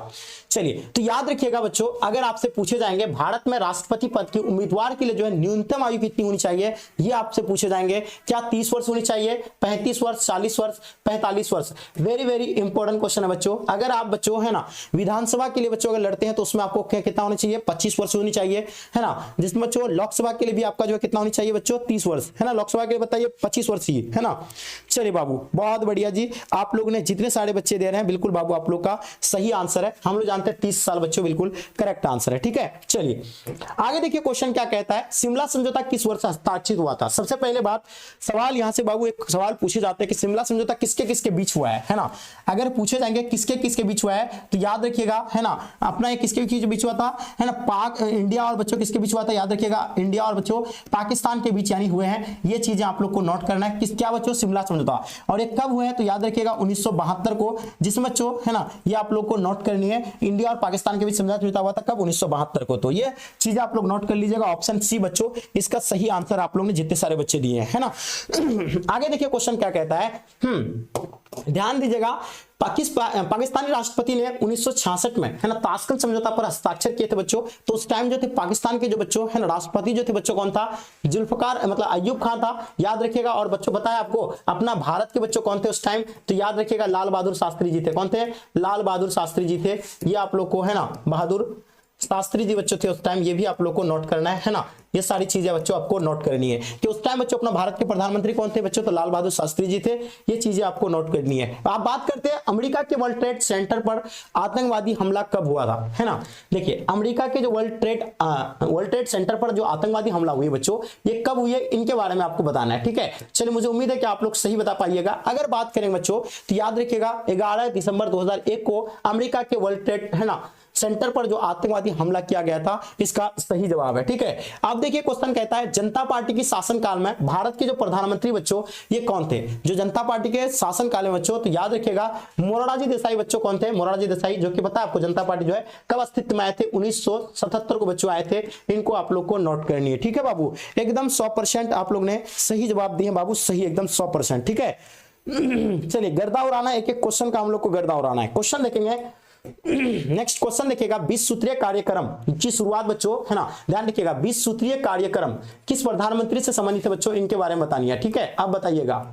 चलिए तो याद रखिएगा बच्चों, अगर आपसे पूछे जाएंगे भारत में राष्ट्रपति पद के उम्मीदवार के लिए जो है न्यूनतम आयु कितनी होनी चाहिए, ये आपसे पूछे जाएंगे। क्या 30 वर्ष होनी चाहिए, 35 वर्ष, 40 वर्ष, 45 वर्ष? वेरी वेरी इंपॉर्टेंट क्वेश्चन है बच्चों। अगर आप बच्चों है ना विधानसभा के लिए बच्चों अगर लड़ते हैं तो उसमें आपको कितना होना चाहिए, 25 वर्ष होनी चाहिए, है ना। जिसमें बच्चों लोकसभा के लिए भी आपका जो है कितना होनी चाहिए बच्चों, 30 वर्ष, है ना। लोकसभा के लिए बताइए 25 वर्ष ही, है ना। चलिए बाबू बहुत बढ़िया जी, आप लोग ने जितने सारे बच्चे दे रहे हैं बिल्कुल बाबू आप लोग का सही आंसर है। हम लोग जानते हैं 30 साल बच्चों, बिल्कुल करेक्ट आंसर है, ठीक है। चलिए आगे देखिए क्वेश्चन क्या कहता है, शिमला समझौता किस वर्ष हस्ताक्षरित हुआ था? सबसे पहले बात सवाल यहां से बाबू एक सवाल पूछे जाते हैं कि शिमला समझौता किसके किसके बीच हुआ है ना। अगर पूछे जाएंगे किसके किसके बीच हुआ है तो याद रखिएगा, है ना, अपना ये किसके बीच हुआ था, है ना, पाक इंडिया और बच्चों किसके बीच हुआ था, याद रखिएगा इंडिया और बच्चों पाकिस्तान के बीच यानी हुए हैं। ये चीजें आप लोग को नोट करना है, किस क्या बच्चों, शिमला समझौता। और ये कब हुआ है तो याद रखिएगा 1972 को, जिसमें बच्चों है ना ये आप लोग को नोट करनी है, इंडिया और पाकिस्तान के बीच समझौता हुआ था कब, 1972 को। तो ये चीजें आप लोग नोट कर लीजिएगा। ऑप्शन सी बच्चों इसका सही आंसर आप लोग ने जितने सारे बच्चे दिए हैं, है ना। आगे देखिए क्वेश्चन क्या कहता है, ध्यान दीजिएगा। पाकिस्तानी राष्ट्रपति ने 1966 में है ना ताशकंद समझौता पर हस्ताक्षर किए थे बच्चों। तो उस टाइम जो थे पाकिस्तान के जो बच्चों है ना राष्ट्रपति जो थे बच्चों कौन था, जुल्फकार मतलब अय्यूब खान था, याद रखिएगा। और बच्चों बताया आपको अपना भारत के बच्चों कौन थे उस टाइम, तो याद रखिएगा लाल बहादुर शास्त्री जी थे। कौन थे, लाल बहादुर शास्त्री जी थे। ये आप लोग को है ना बहादुर शास्त्री जी बच्चों थे उस टाइम, ये भी आप लोग को नोट करना है ना। ये सारी चीजें बच्चों आपको नोट करनी है कि उस टाइम बच्चों अपना भारत के प्रधानमंत्री कौन थे बच्चों, तो लाल बहादुर शास्त्री जी थे। ये चीजें आपको नोट करनी है। आप बात करते हैं अमेरिका के वर्ल्ड ट्रेड सेंटर पर आतंकवादी हमला कब हुआ था, है ना। देखिए अमेरिका के जो वर्ल्ड ट्रेड सेंटर पर जो आतंकवादी हमला हुई बच्चों, ये कब हुई है इनके बारे में आपको बताना है, ठीक है। चलिए मुझे उम्मीद है कि आप लोग सही बता पाइएगा। अगर बात करें बच्चों तो याद रखिएगा 11 दिसंबर 2001 को अमेरिका के वर्ल्ड ट्रेड है ना सेंटर पर जो आतंकवादी हमला किया गया था, इसका सही जवाब है, ठीक है। आप देखिए क्वेश्चन कहता है जनता पार्टी की शासनकाल में भारत के जो प्रधानमंत्री बच्चों ये कौन थे, जो जनता पार्टी के शासनकाल में बच्चों, तो याद रखिएगा मोरारजी देसाई बच्चों कौन थे, मोरारजी देसाई, जो कि पता है आपको जनता पार्टी जो है कब अस्तित्व में आए थे, 1977 को बच्चों आए थे। इनको आप लोग को नोट करनी है, ठीक है बाबू। एकदम 100% आप लोग ने सही जवाब दिए बाबू, सही एकदम 100%, ठीक है। चलिए गर्दा उड़ाना, एक एक क्वेश्चन का हम लोग को गर्दा उड़ाना है। क्वेश्चन देखेंगे, नेक्स्ट क्वेश्चन देखिएगा, 20 सूत्रीय कार्यक्रम की शुरुआत बच्चों है ना, ध्यान रखिएगा 20 सूत्रीय कार्यक्रम किस प्रधानमंत्री से संबंधित है बच्चों, इनके बारे में बतानी है, ठीक है। अब बताइएगा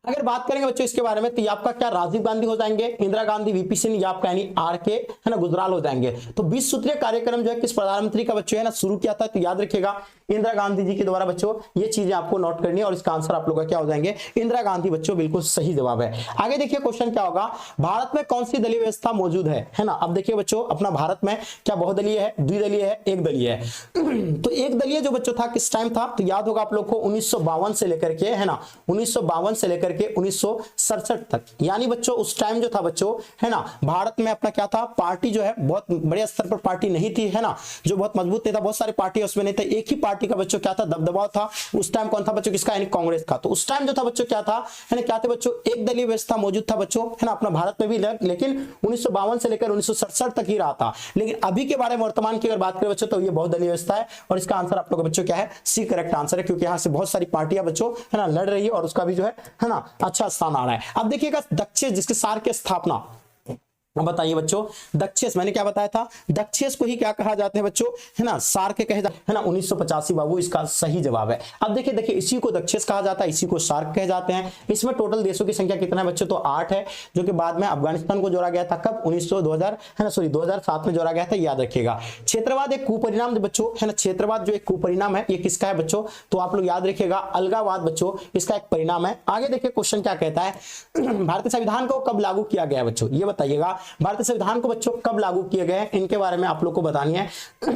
अगर बात करेंगे बच्चों इसके बारे में तो आपका क्या राजीव गांधी हो जाएंगे, इंदिरा गांधी, वीपी सिंह, या आपका यानी आर के है ना गुजराल हो जाएंगे। तो 20 सूत्रीय कार्यक्रम जो है किस प्रधानमंत्री का बच्चों है ना शुरू किया था, तो याद रखिएगा इंदिरा गांधी जी के द्वारा बच्चों। ये चीजें आपको नोट करनी है और इसका आंसर आप लोग का क्या हो जाएंगे, इंदिरा गांधी बच्चों, बिल्कुल सही जवाब है। आगे देखिए क्वेश्चन क्या होगा, भारत में कौन सी दलीय व्यवस्था मौजूद है ना। अब देखिए बच्चों अपना भारत में क्या बहुदलीय है, द्विदलीय है, एक दलीय है। तो एक दलीय जो बच्चों था किस टाइम था, तो याद होगा आप लोग को 1952 से लेकर के है ना 1952 से लेकर के 1967 तक, यानी बच्चों उस टाइम जो था बच्चों है ना भारत में अपना क्या था, पार्टी जो है बहुत बड़े स्तर पर पार्टी नहीं थी, है ना, जो बहुत मजबूत नहीं था, बहुत सारी पार्टी उसमें नहीं थे, एक ही पार्टी का बच्चों क्या था दबदबाव था। उस टाइम कौन था बच्चों, किसका, यानी कांग्रेस का। तो उस टाइम जो था बच्चों क्या था, है ना, क्या थे बच्चों, एक दलीय व्यवस्था मौजूद था बच्चों, है ना, अपना भारत में भी, लेकिन 1952 से लेकर 1967 तक ही रहा था। लेकिन अभी के बारे में वर्तमान की अगर बात करें बच्चों तो ये बहुदलीय व्यवस्था है और इसका आंसर आप लोग का बच्चों क्या है, सी करेक्ट आंसर है, क्योंकि यहाँ से बहुत सारी पार्टियां बच्चों है ना लड़ रही है और उसका भी जो है ना अच्छा स्थान आ रहा है। अब देखिएगा दक्षेश जिसके सार की स्थापना, अब बताइए बच्चों दक्षेश, मैंने क्या बताया था, दक्षेश को ही क्या कहा जाते हैं बच्चों, है ना, सार के कहे जाते हैं ना, 1985 बाबू इसका सही जवाब है। अब देखिए इसी को दक्षेश कहा जाता है, इसी को सार्क कहे जाते हैं। इसमें टोटल देशों की संख्या कितना है बच्चों, तो 8 है, जो कि बाद में अफगानिस्तान को जोड़ा गया था कब, 2007 में जोड़ा गया था, याद रखिएगा। क्षेत्रवाद एक कुपरिणाम बच्चों है ना, क्षेत्रवाद जो एक कुपरिणाम है ये किसका है बच्चों, तो आप लोग याद रखिएगा अलगावाद बच्चों इसका एक परिणाम है। आगे देखिए क्वेश्चन क्या कहता है, भारतीय संविधान को कब लागू किया गया बच्चों, ये बताइएगा। भारतीय संविधान को बच्चों कब लागू किए गए इनके बारे में आप लोग को बतानी है।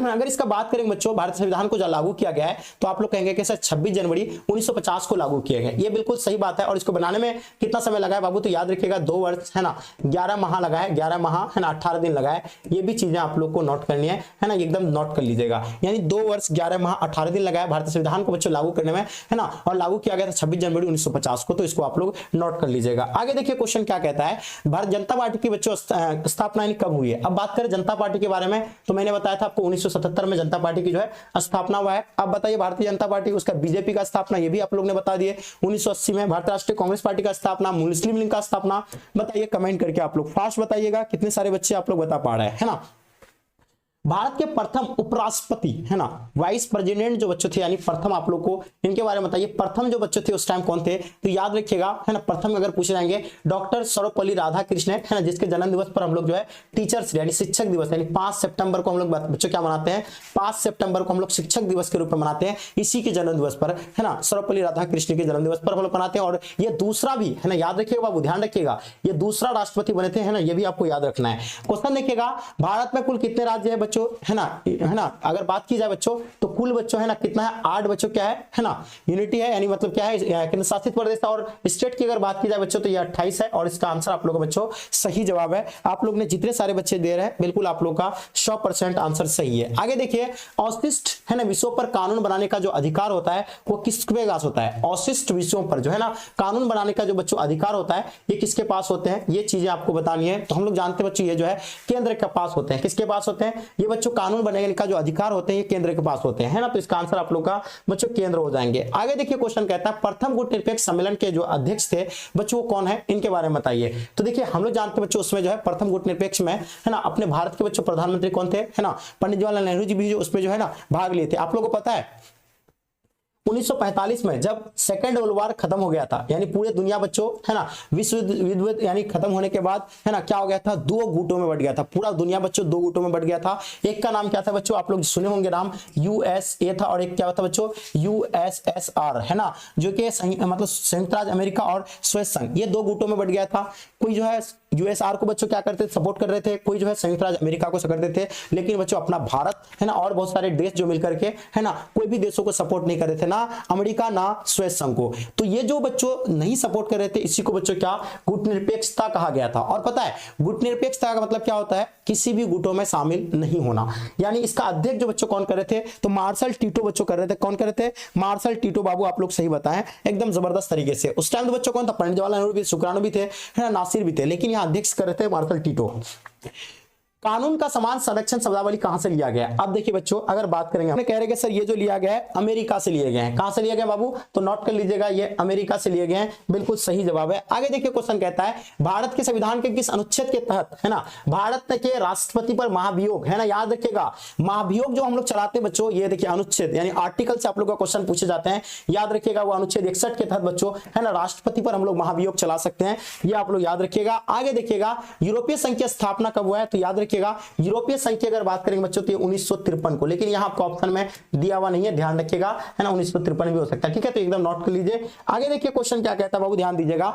अगर इसका बात करेंगे बच्चों भारतीय संविधान को जब लागू किया गया है तो आप लोग कहेंगे कि सर 26 जनवरी 1950 को लागू किया गया। ये बिल्कुल सही बात है। और इसको बनाने में कितना समय लगा है बाबू, तो याद रखिएगा 2 वर्ष है ना, 11 माह लगा है, 11 माह है ना 18 दिन लगा है। ये भी चीजें आप लोग को नोट करनी है ना, एकदम नोट कर लीजिएगा। यानी 2 वर्ष 11 माह 18 दिन लगा है भारतीय संविधान को बच्चों लागू करने में, है ना, और लागू किया गया था 26 जनवरी 1950 को। तो इसको आप लोग नोट कर लीजिएगा। आगे देखिए क्वेश्चन क्या कहता है, भारतीय जनता पार्टी की बच्चों स्थापना यानी कब हुई है। अब बात करें जनता पार्टी के बारे में, तो मैंने बताया था आपको 1977 में जनता पार्टी की जो है स्थापना हुआ है। अब बताइए भारतीय जनता पार्टी, उसका बीजेपी का स्थापना, ये भी आप लोग ने बता दिए। 1980 में भारतीय राष्ट्रीय कांग्रेस पार्टी का स्थापना, मुस्लिम लीग का स्थापना। बताइए कमेंट करके आप लोग फास्ट बताइएगा, कितने सारे बच्चे आप लोग बता पा रहे हैं, है ना। भारत के प्रथम उपराष्ट्रपति, है ना, वाइस प्रेसिडेंट जो बच्चों थे, यानी प्रथम, आप लोग को इनके बारे में बताइए, प्रथम जो बच्चे थे उस टाइम कौन थे, तो याद रखिएगा, है ना, प्रथम अगर पूछे जाएंगे डॉक्टर सर्वपल्ली राधाकृष्णन, है ना, जिसके जन्म दिवस पर हम लोग जो है टीचर्स यानी शिक्षक दिवस यानी 5 सितंबर को हम लोग बच्चों क्या मनाते हैं, 5 सितंबर को हम लोग शिक्षक दिवस के रूप में मनाते हैं, इसी के जन्म दिवस पर, है ना, सर्वपल्ली राधाकृष्णन के जन्म दिवस पर हम लोग मनाते हैं। और ये दूसरा भी, है ना, याद रखिएगा बाबू, ध्यान रखिएगा, ये दूसरा राष्ट्रपति बने थे, है ना, ये भी आपको याद रखना है। क्वेश्चन देखिएगा, भारत में कुल कितने राज्य है बच्चों, है ना, अगर बात की जाए बच्चों तो कुल बच्चों, है ना, कितना है, 8 बच्चों क्या है ना, यूनिटी है, यानी मतलब क्या है, केंद्र शासित प्रदेश। और स्टेट की अगर बात की जाए बच्चों तो ये 28 है, और इसका आंसर आप लोगों का बच्चों सही जवाब है। आप लोग ने जितने सारे बच्चे दे रहे हैं बिल्कुल आप लोग का 100% आंसर सही है। आगे देखिए, अवशिष्ट, है ना, विषयों पर कानून बनाने का जो अधिकार होता है वो किसके पास होता है, अवशिष्ट विषयों पर जो है ना कानून बनाने का जो बच्चों अधिकार होता है ये किसके पास होते हैं, ये चीजें आपको बतानी है। तो हम लोग जानते हैं बच्चों ये जो है केंद्र के पास होते हैं। किसके पास होते हैं ये बच्चों, कानून बनाने का जो अधिकार होते हैं ये केंद्र के पास होते हैं, है ना। तो इसका आंसर आप लोग का बच्चों केंद्र हो जाएंगे। आगे देखिए, क्वेश्चन कहता है प्रथम गुटनिरपेक्ष सम्मेलन के जो अध्यक्ष थे बच्चों वो कौन है, इनके बारे में बताइए। तो देखिए हम लोग जानते हैं बच्चों उसमें जो है प्रथम गुटनिरपेक्ष में, है ना, अपने भारत के बच्चों प्रधानमंत्री कौन थे, है ना, पंडित जवाहरलाल नेहरू जी भी उसमें जो है ना भाग लिए थे। आप लोगों को पता है 1945 में जब सेकेंड वर्ल्ड वॉर खत्म हो गया था, यानी पूरे दुनिया बच्चों, है ना, विश्व युद्ध यानी खत्म होने के बाद, है ना, क्या हो गया था, 2 गुटों में बट गया था, पूरा दुनिया बच्चों 2 गुटों में बट गया था। एक का नाम क्या था बच्चों, आप लोग सुने होंगे नाम, यूएसए था, और एक क्या था बच्चों, यूएसएसआर, है ना, जो कि मतलब संयुक्त राज्य अमेरिका और स्वेत संघ, ये 2 गुटों में बट गया था। कोई जो है यूएसआर को बच्चों क्या करते थे, सपोर्ट कर रहे थे, कोई जो है संयुक्त राज्य अमेरिका को करते थे, लेकिन बच्चों अपना भारत, है ना, और बहुत सारे देश जो मिलकर के, है ना, कोई भी देशों को सपोर्ट नहीं कर रहे थे, ना अमेरिका ना स्वेत संघ को। तो ये जो बच्चों नहीं सपोर्ट कर रहे थे इसी को बच्चों क्या गुटनिरपेक्षता कहा गया था। और पता है गुटनिरपेक्षता का मतलब क्या होता है, किसी भी गुटों में शामिल नहीं होना। यानी इसका अध्यक्ष जो बच्चों कौन कर रहे थे, तो मार्शल टीटो बच्चों कर रहे थे। कौन कर रहे थे, मार्शल टीटो। बाबू आप लोग सही बताएं, एकदम जबरदस्त तरीके से। उस टाइम तो बच्चों कौन था, पंडित जवाहरलाल नेहरू भी, शुक्राणु भी थे, है ना, नासिर भी थे, लेकिन यहाँ अध्यक्ष कर रहे थे मार्शल टीटो। कानून का समान संरक्षण शब्दावली कहां से लिया गया। अब देखिए बच्चों अगर बात करेंगे, हमने कह रहे हैं सर ये जो लिया गया है अमेरिका से लिए गए हैं। कहां से लिया गया बाबू, तो नोट कर लीजिएगा, ये अमेरिका से लिए गए हैं, बिल्कुल सही जवाब है। आगे देखिए क्वेश्चन कहता है भारत के संविधान के किस अनुच्छेद के तहत, है ना, भारत के राष्ट्रपति पर महाभियोग, है ना, याद रखिएगा महाभियोग जो हम लोग चलाते हैं बच्चों, ये देखिए अनुच्छेद यानी आर्टिकल से आप लोग का क्वेश्चन पूछे जाते हैं, याद रखिएगा वो अनुच्छेद 61 के तहत बच्चों, है ना, राष्ट्रपति पर हम लोग महाभियोग चला सकते हैं, ये आप लोग याद रखिएगा। आगे देखिएगा यूरोपीय संघ की स्थापना कब हुआ है, तो याद रखिएगा यूरोपीय संघ की अगर बात करेंगे बच्चों तो 1953 को, लेकिन यहां आपको ऑप्शन में दिया हुआ नहीं है, ध्यान रखिएगा, है ना, 1953 भी हो सकता है, ठीक है, तो एकदम नोट कर लीजिए। आगे देखिए क्वेश्चन क्या कहता है बाबू, ध्यान दीजिएगा,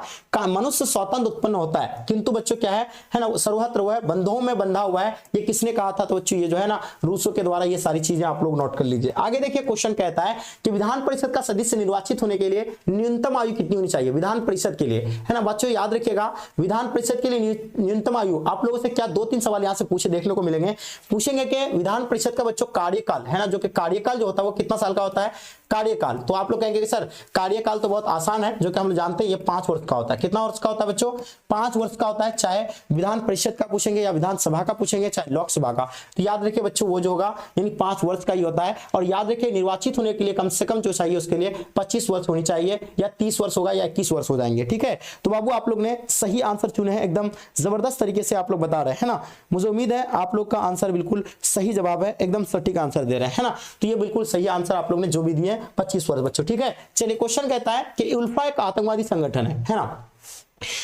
मनुष्य स्वतंत्र उत्पन्न होता है किंतु बच्चों क्या है ना, सर्वत्र हुआ है, बंधुओं में बंधा हुआ है, ये किसने कहा था, तो बच्चों ये जो है ना रूसों के द्वारा, ये सारी चीजें आप लोग नोट कर लीजिए। आगे देखिए क्वेश्चन कहता है कि विधान परिषद का सदस्य निर्वाचित होने के लिए न्यूनतम आयु कितनी होनी चाहिए, विधान परिषद के लिए, है ना बच्चों, याद रखिएगा विधान परिषद के लिए न्यूनतम आयु आप लोगों से क्या 2-3 सवाल यहां से पूछे देखने को मिलेंगे। पूछेंगे कि विधान परिषद का बच्चों कार्यकाल, है ना, जो कि कार्यकाल जो होता है वो कितना साल का होता है, कार्यकाल, तो आप लोग कहेंगे कि सर कार्यकाल तो बहुत आसान है, जो कि हम लोग जानते हैं ये 5 वर्ष का होता है। कितना वर्ष का होता है बच्चों, 5 वर्ष का होता है, चाहे विधान परिषद का पूछेंगे या विधानसभा का पूछेंगे, चाहे लोकसभा का, तो याद रखिए बच्चों वो जो होगा यानी 5 वर्ष का ही होता है। और याद रखिए निर्वाचित होने के लिए कम से कम जो चाहिए उसके लिए 25 वर्ष होनी चाहिए, या 30 वर्ष होगा या 21 वर्ष हो जाएंगे, ठीक है। तो बाबू आप लोग ने सही आंसर चुने हैं, एकदम जबरदस्त तरीके से आप लोग बता रहे हैं ना, मुझे उम्मीद है आप लोग का आंसर बिल्कुल सही जवाब है, एकदम सटीक आंसर दे रहे हैं, है ना, तो ये बिल्कुल सही आंसर आप लोग ने जो भी दिए 25 वर्ष बच्चों, ठीक है। चलिए क्वेश्चन कहता है कि उल्फा एक आतंकवादी संगठन है ना,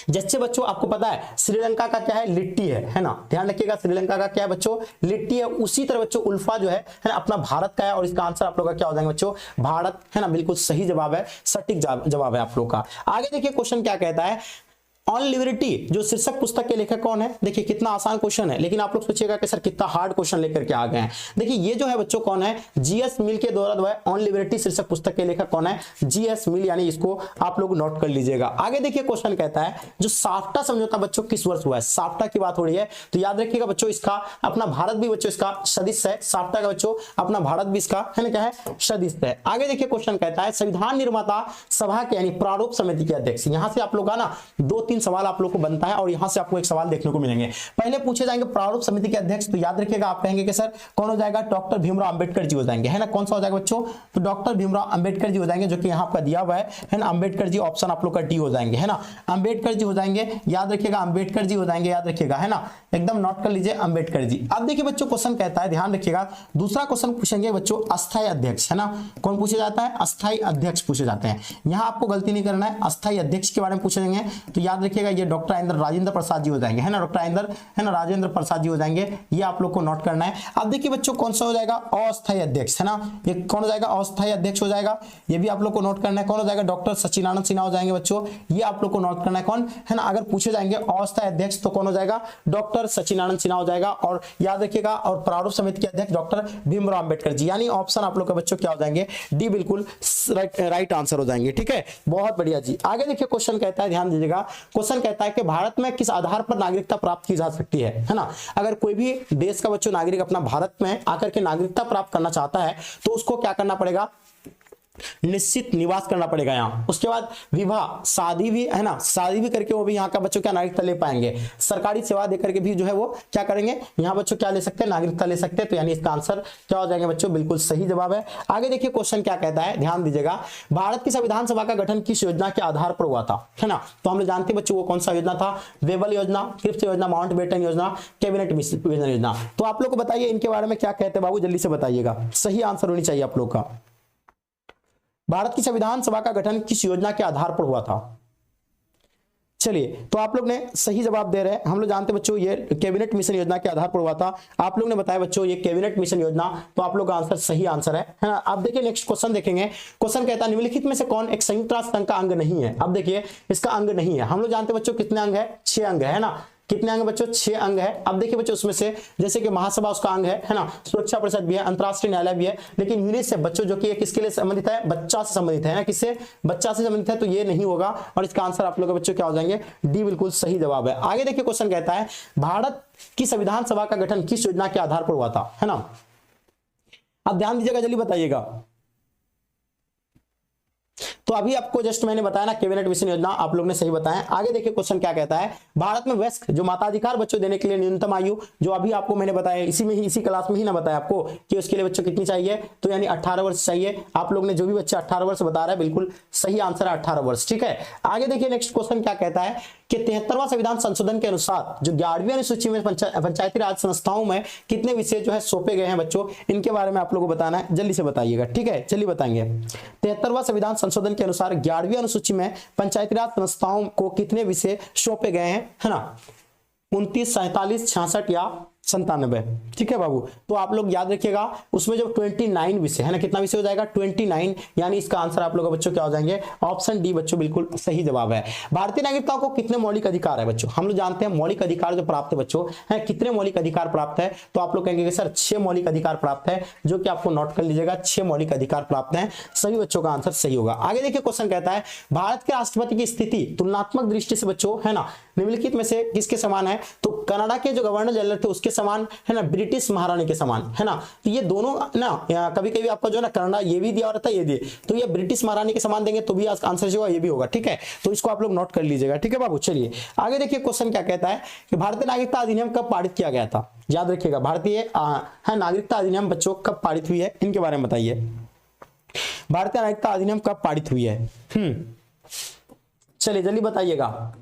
जैसे बच्चों आपको पता है श्रीलंका का क्या है, लिट्टी है ना, ध्यान रखिएगा श्रीलंका का क्या है बच्चों, लिट्टी है। उसी तरह बच्चों उल्फा जो है ना अपना भारत का है, और इसका आंसर आप लोग का क्या हो जाएगा बच्चों, भारत, है ना, बिल्कुल सही जवाब है, सटीक जवाब है आप लोग का। आगे देखिए क्वेश्चन क्या कहता है, ऑन लिबर्टी जो शीर्षक पुस्तक के लेखक कौन है। देखिए कितना आसान क्वेश्चन है, लेकिन आप लोग सोचिएगा कि सर कितना हार्ड क्वेश्चन लेकर के आ गए हैं। देखिए ये जो है बच्चों कौन है, जीएस मिल के द्वारा जो है ऑन लिबर्टी शीर्षक पुस्तक के लेखक कौन है, जीएस मिल, यानी इसको आप लोग नोट कर लीजिएगा। आगे देखिए क्वेश्चन कहता है जो साफ्टा समझौता बच्चों किस वर्ष हुआ है, साफ्टा की बात हो रही है, तो याद रखिएगा बच्चों इसका अपना भारत भी बच्चों इसका सदस्य है, साफ्टा का बच्चों अपना भारत भी इसका है ना क्या है, सदस्य है। आगे देखिए क्वेश्चन कहता है संविधान निर्माता सभा के यानी प्रारूप समिति के अध्यक्ष, यहां से आप लोग ना 2 2-3 सवाल आप लोग को बनता है और यहां से आपको एक सवाल देखने को मिलेंगे। पहले पूछे जाएंगे प्रारूप समिति के अध्यक्ष, तो याद रखिएगा आप कहेंगे कि सर कौन हो जाएगा, डॉक्टर भीमराव अंबेडकर जी हो जाएंगे, है ना। कौन सा हो जाएगा बच्चों, तो डॉक्टर भीमराव अंबेडकर जी हो जाएंगे, जो कि यहाँ आपका दिया हुआ है ना। अंबेडकर जी ऑप्शन आप लोग का डी हो जाएंगे, है ना। अंबेडकर जी हो जाएंगे, याद रखिएगा अंबेडकर जी हो जाएंगे, याद रखिएगा, है ना, एकदम नोट कर लीजिए अंबेडकर जी। अब देखिए बच्चों क्वेश्चन कहता है, ध्यान रखिएगा, दूसरा क्वेश्चन पूछेंगे बच्चों अस्थायी अध्यक्ष, है ना। कौन पूछे जाता है, अस्थायी अध्यक्ष पूछे जाते हैं। यहाँ आपको गलती नहीं करना है, अस्थायी अध्यक्ष के बारे में पूछेंगे, तो याद रखिएगा ये डॉक्टर राजेंद्र प्रसाद जी हो जाएंगे, है ना। डॉक्टर है ना राजेंद्र प्रसाद जी हो जाएंगे, ये आप लोग को नोट करना है। अब देखिए बच्चों कौन सा हो जाएगा, अस्थायी अध्यक्ष, है ना। ये कौन हो जाएगा, अस्थायी अध्यक्ष हो जाएगा, ये भी आप लोग को नोट करना है। कौन हो जाएगा, डॉक्टर सचिदानंद सिन्हा हो जाएंगे बच्चों, ये आप लोग को नोट करना है। कौन, है ना, अगर पूछे जाएंगे अस्थायी अध्यक्ष तो कौन हो जाएगा, डॉक्टर सचिदानंद सिन्हा हो जाएगा। और याद रखिएगा, और प्रारूप समिति के अध्यक्ष डॉक्टर भीमराव अंबेडकर जी, यानी ऑप्शन आप लोग का बच्चों क्या हो जाएंगे, डी बिल्कुल राइट आंसर हो जाएंगे। ठीक है, बहुत बढ़िया जी। आगे देखिए क्वेश्चन कहता है, ध्यान दीजिएगा, क्वेश्चन कहता है कि भारत में किस आधार पर नागरिकता प्राप्त की जा सकती है ना। अगर कोई भी देश का बच्चों नागरिक अपना भारत में आकर के नागरिकता प्राप्त करना चाहता है तो उसको क्या करना पड़ेगा, निश्चित निवास करना पड़ेगा यहाँ। उसके बाद विवाह, शादी भी, है ना, शादी भी करके वो भी यहाँ का बच्चों क्या नागरिकता ले पाएंगे। सरकारी सेवा देकर के भी जो है वो क्या करेंगे, यहाँ बच्चों क्या ले सकते हैं, नागरिकता ले सकते हैं। तो यानी इसका आंसर क्या हो जाएगा बच्चों, बिल्कुल सही जवाब है। आगे देखिए क्वेश्चन क्या कहता है, ध्यान दीजिएगा, भारत की संविधान सभा का गठन किस योजना के आधार पर हुआ था, है ना। तो हम लोग जानते हैं बच्चों वो कौन सा योजना था, वेबल योजना, क्रिप्स योजना, माउंटबेटन योजना, कैबिनेट मिशन योजना। तो आप लोग को बताइए इनके बारे में क्या कहते हैं बाबू, जल्दी से बताइएगा, सही आंसर होनी चाहिए आप लोग का। भारत की संविधान सभा का गठन किस योजना के आधार पर हुआ था। चलिए, तो आप लोग ने सही जवाब दे रहे हैं। हम लोग जानते हैं बच्चों ये कैबिनेट मिशन योजना के आधार पर हुआ था। आप लोग ने बताया बच्चों ये कैबिनेट मिशन योजना, तो आप लोग का आंसर सही आंसर है ना। आप देखिए नेक्स्ट क्वेश्चन देखेंगे। क्वेश्चन कहता है निम्नलिखित में से कौन एक संयुक्त राष्ट्र संघ का अंग नहीं है। अब देखिए इसका अंग नहीं है। हम लोग जानते हैं बच्चों कितने अंग है, 6 अंग है ना। कितने अंग बच्चों, 6 अंग है। अब देखिए बच्चों उसमें से जैसे कि महासभा उसका अंग है ना, सुरक्षा परिषद भी है, अंतरराष्ट्रीय न्यायालय भी है, लेकिन यूनिसेफ बच्चों जो कि किसके लिए संबंधित है, बच्चा से संबंधित है ना, किससे, बच्चा से संबंधित है, तो ये नहीं होगा। और इसका आंसर आप लोग बच्चों क्या हो जाएंगे, डी बिल्कुल सही जवाब है। आगे देखिए क्वेश्चन कहता है भारत की संविधान सभा का गठन किस योजना के आधार पर हुआ था, है ना। अब ध्यान दीजिएगा, जल्दी बताइएगा। तो अभी आपको जस्ट मैंने बताया ना कैबिनेट मिशन योजना, आप लोग ने सही बताया। आगे देखिए क्वेश्चन क्या कहता है, भारत में वयस्क जो माताधिकार बच्चों देने के लिए न्यूनतम आयु, जो अभी आपको मैंने बताया इसी में ही, इसी क्लास में ही ना बताया आपको कि उसके लिए बच्चों कितनी चाहिए, तो यानी 18 वर्ष चाहिए। आप लोग ने जो भी बच्चे 18 वर्ष बता रहा है बिल्कुल सही आंसर है 18 वर्ष। ठीक है, आगे देखिए नेक्स्ट क्वेश्चन क्या कहता है कि 73वां संविधान संशोधन के अनुसार जो 11वीं अनुसूची में पंचायती राज संस्थाओं में कितने विषय जो है सौंपे गए हैं बच्चों, इनके बारे में आप लोगों को बताना है, जल्दी से बताइएगा। ठीक है, चलिए बताएंगे। 73वां संविधान संशोधन के अनुसार 11वीं अनुसूची में पंचायती राज संस्थाओं को कितने विषय सौंपे गए हैं, है ना। 29, 47, 66 या 97। ठीक है बाबू, तो आप लोग याद रखिएगा उसमें जो 29 विषय है ना, कितना विषय हो जाएगा 29, यानी इसका आंसर आप लोग बच्चों क्या हो जाएंगे, ऑप्शन डी बच्चों बिल्कुल सही जवाब है। भारतीय नागरिकता को कितने मौलिक अधिकार है बच्चों, हम लोग जानते हैं मौलिक अधिकार जो प्राप्त है बच्चों है, कितने मौलिक अधिकार प्राप्त है, तो आप लोग कहेंगे सर 6 मौलिक अधिकार प्राप्त है, जो कि आपको नोट कर लीजिएगा, 6 मौलिक अधिकार प्राप्त है। सभी बच्चों का आंसर सही होगा। आगे देखिए क्वेश्चन कहता है भारत के राष्ट्रपति की स्थिति तुलनात्मक दृष्टि से बच्चों, है ना, निम्नलिखित में से किसके समान है, तो कनाडा के जो गवर्नर जनरल थे उसके समान, है ना, ब्रिटिश महारानी के समान, है ना। तो ये दोनों ना कभी कभी आपका जो है ना कनाडा ये भी दिया रहता है, ये दिए, तो ये ब्रिटिश महारानी के समान देंगे तो भी आंसर जो है ये भी होगा। ठीक है, तो इसको आप लोग नोट कर लीजिएगा। ठीक है बाबू, चलिए आगे देखिए क्वेश्चन क्या कहता है कि भारतीय नागरिकता अधिनियम कब पारित किया गया था। याद रखिएगा भारतीय नागरिकता अधिनियम बच्चों कब पारित हुई है, इनके बारे में बताइए। भारतीय नागरिकता अधिनियम कब पारित हुई है, चलिए जल्दी बताइएगा।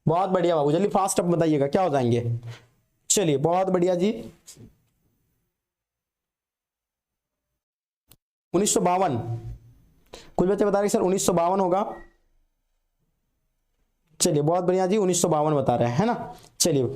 बहुत बढ़िया बाबू, जल्दी फास्ट अब बताइएगा क्या हो जाएंगे। चलिए बहुत बढ़िया जी, 1952। कुछ बच्चे बता रहे सर 1952 होगा। चलिए बहुत बढ़िया जी, 1952 बता रहे हैं, है ना। चलिए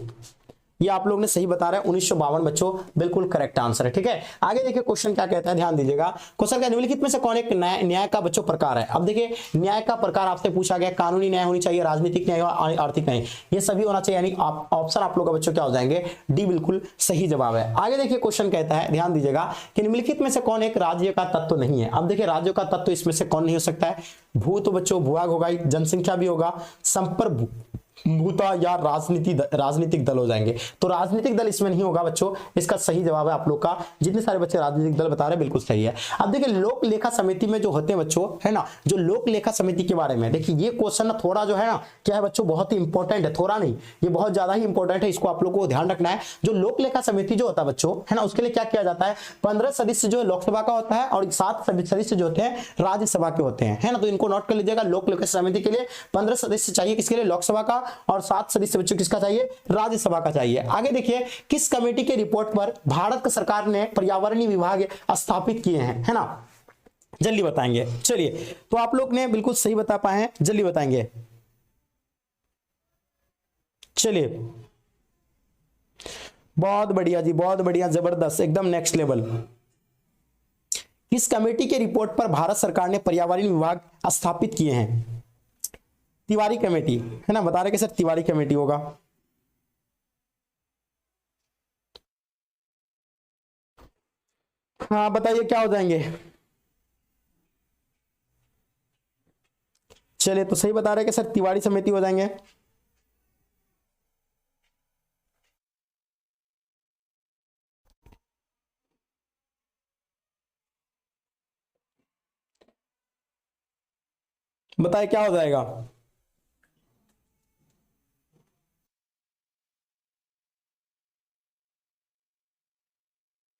ये आप लोग ने सही बता रहे हैं, 1952 बच्चों बिल्कुल करेक्ट आंसर है। ठीक है, आगे देखिए क्वेश्चन क्या कहता है, ध्यान दीजिएगा। क्वेश्चन का निम्नलिखित में से कौन एक न्याय का बच्चों प्रकार है। अब देखिए न्याय का प्रकार आपसे पूछा गया, कानूनी न्याय होनी चाहिए, राजनीतिक न्याय और आर्थिक न्याय, ये सभी होना चाहिए, यानी ऑप्शन आप लोग का बच्चों क्या हो जाएंगे, डी बिल्कुल सही जवाब है। आगे देखिए क्वेश्चन कहता है, ध्यान दीजिएगा कि निम्नलिखित में से कौन एक राज्य का तत्व नहीं है। अब देखिए राज्यों का तत्व इसमें से कौन नहीं हो सकता है, भू तो बच्चों भूभाग होगा, जनसंख्या भी होगा, संपर्क भूता या राजनीतिक दल हो जाएंगे। तो राजनीतिक दल इसमें नहीं होगा बच्चों, इसका सही जवाब है आप लोग का, जितने सारे बच्चे राजनीतिक दल बता रहे हैं बिल्कुल सही है। अब देखिए लोक लेखा समिति में जो होते हैं बच्चों, है ना, जो लोक लेखा समिति के बारे में देखिए, ये क्वेश्चन ना थोड़ा जो है ना क्या है बच्चों, बहुत ही इंपॉर्टेंट है, थोड़ा नहीं ये बहुत ज्यादा ही इंपॉर्टेंट है, इसको आप लोग को ध्यान रखना है। जो लोक लेखा समिति जो होता है बच्चों, है ना, उसके लिए क्या किया जाता है, 15 सदस्य जो लोकसभा का होता है और 7 सदस्य जो होते हैं राज्यसभा के होते हैं, है ना। तो इनको नोट कर लीजिएगा, लोक लेखा समिति के लिए 15 सदस्य चाहिए, किसके लिए, लोकसभा का, और 7 सदस्य बच्चों किसका चाहिए, राज्यसभा का चाहिए। आगे देखिए, किस कमेटी के रिपोर्ट पर भारत सरकार ने पर्यावरणीय विभाग स्थापित किए हैं, है ना, जल्दी बताएंगे। चलिए, तो आप लोग ने बिल्कुल सही बता पाए हैं, जल्दी बताएंगे। चलिए, बहुत बढ़िया जी, बहुत बढ़िया, जबरदस्त, एकदम नेक्स्ट लेवल। किस कमेटी के रिपोर्ट पर भारत सरकार ने पर्यावरण विभाग स्थापित किए हैं, तिवारी कमेटी, है ना, बता रहे कि सर तिवारी कमेटी होगा। हाँ बताइए क्या हो जाएंगे। चलिए, तो सही बता रहे कि सर तिवारी समिति हो जाएंगे। बताइए क्या हो जाएगा।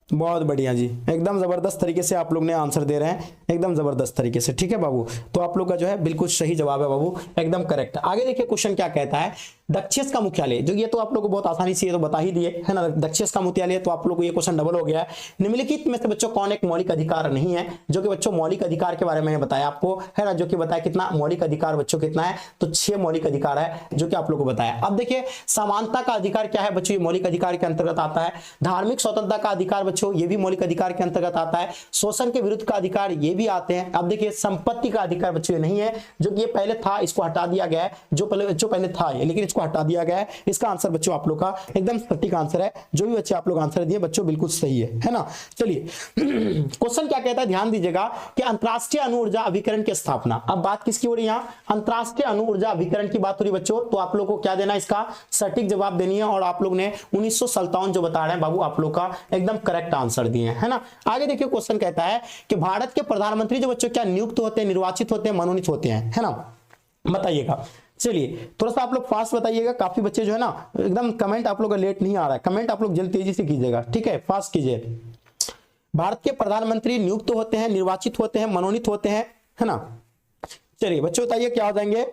बहुत बढ़िया जी, एकदम जबरदस्त तरीके से आप लोग ने आंसर दे रहे हैं, एकदम जबरदस्त तरीके से, ठीक है बाबू। तो आप लोग का जो है बिल्कुल सही जवाब है बाबू, एकदम करेक्ट। आगे देखिए क्वेश्चन क्या कहता है, दक्षिण का मुख्यालय, जो ये तो आप लोग को बहुत आसानी से ये तो बता ही दिए, है ना, दक्षिण का मुख्यालय, तो आप लोग को ये क्वेश्चन डबल हो गया है। निम्नलिखित में से बच्चों कौन एक मौलिक अधिकार नहीं है, जो कि बच्चों मौलिक अधिकार के बारे में बताया आपको, है ना, जो कि बताया कितना मौलिक अधिकार बच्चों कितना है, तो 6 मौलिक अधिकार है जो कि आप लोग को बताया। अब देखिए समानता का अधिकार क्या है बच्चों, ये मौलिक अधिकार के अंतर्गत आता है। धार्मिक स्वतंत्रता का अधिकार बच्चों, ये भी मौलिक अधिकार के अंतर्गत आता है। शोषण के विरुद्ध का अधिकार, ये भी आते हैं। अब देखिए संपत्ति का अधिकार बच्चों नहीं है, जो कि ये पहले था, इसको हटा दिया गया है, जो पहले था ये, लेकिन इसको हटा दिया गया है। इसका आंसर बच्चों आप लोग का एकदम सटीक आंसर है, जो भी बच्चे आप लोग आंसर दिए बच्चों बिल्कुल सही है ना। चलिए क्वेश्चन क्या कहता है, ध्यान दीजिएगा कि अंतरराष्ट्रीय अणु ऊर्जा अभिकरण की स्थापना, अब बात किसकी हो रही है यहाँ, अंतरराष्ट्रीय अणु ऊर्जा अभिकरण की बात हो रही बच्चों। तो आप लोग को क्या देना है, इसका सटीक जवाब देनी है, और आप लोग ने 1957 जो बता रहे हैं बाबू, आप लोग का एकदम करेक्ट आंसर दिए है ना। आगे देखिए क्वेश्चन कहता है कि भारत के प्रधानमंत्री जो बच्चों क्या नियुक्त होते हैं, निर्वाचित होते हैं, मनोनीत होते हैं, है ना, बताइएगा। चलिए थोड़ा सा आप लोग फास्ट बताइएगा, काफी बच्चे जो है ना एकदम कमेंट आप लोग का लेट नहीं आ रहा है, कमेंट आप लोग जल्दी तेजी से कीजिएगा, ठीक है, फास्ट कीजिए। भारत के प्रधानमंत्री नियुक्त होते हैं, निर्वाचित होते हैं, मनोनीत होते हैं, है ना। चलिए बच्चों बताइए क्या हो जाएंगे।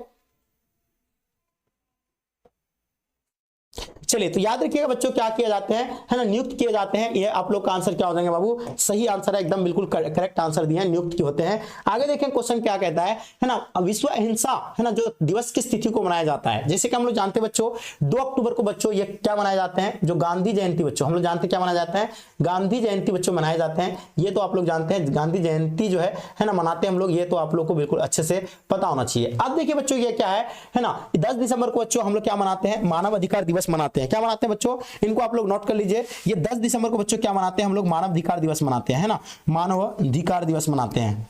चलिए तो याद रखिएगा बच्चों क्या किए जाते हैं, है ना, नियुक्त किए जाते हैं। ये आप लोग का आंसर क्या हो जाएंगे बाबू, सही आंसर है, एकदम बिल्कुल करेक्ट आंसर दिया है, नियुक्त की होते हैं। आगे देखें क्वेश्चन क्या कहता है ना, विश्व अहिंसा, है ना, जो दिवस किस तिथि को मनाया जाता है। जैसे कि हम लोग जानते हैं बच्चों 2 अक्टूबर को बच्चों ये क्या मनाए जाते हैं, जो गांधी जयंती बच्चों, हम लोग जानते हैं क्या मनाया जाता है, गांधी जयंती बच्चों मनाए जाते हैं। ये तो आप लोग जानते हैं गांधी जयंती जो है ना, मनाते हैं हम लोग, ये तो आप लोग को बिल्कुल अच्छे से पता होना चाहिए। अब देखिए बच्चों ये क्या है ना, 10 दिसंबर को बच्चों हम लोग क्या मनाते हैं, मानव अधिकार दिवस मनाते हैं। क्या मनाते हैं बच्चों, इनको आप लोग नोट कर लीजिए। ये 10 दिसंबर को बच्चों क्या मनाते हैं, हम लोग मानव अधिकार दिवस मनाते हैं, है ना, मानव अधिकार दिवस मनाते हैं,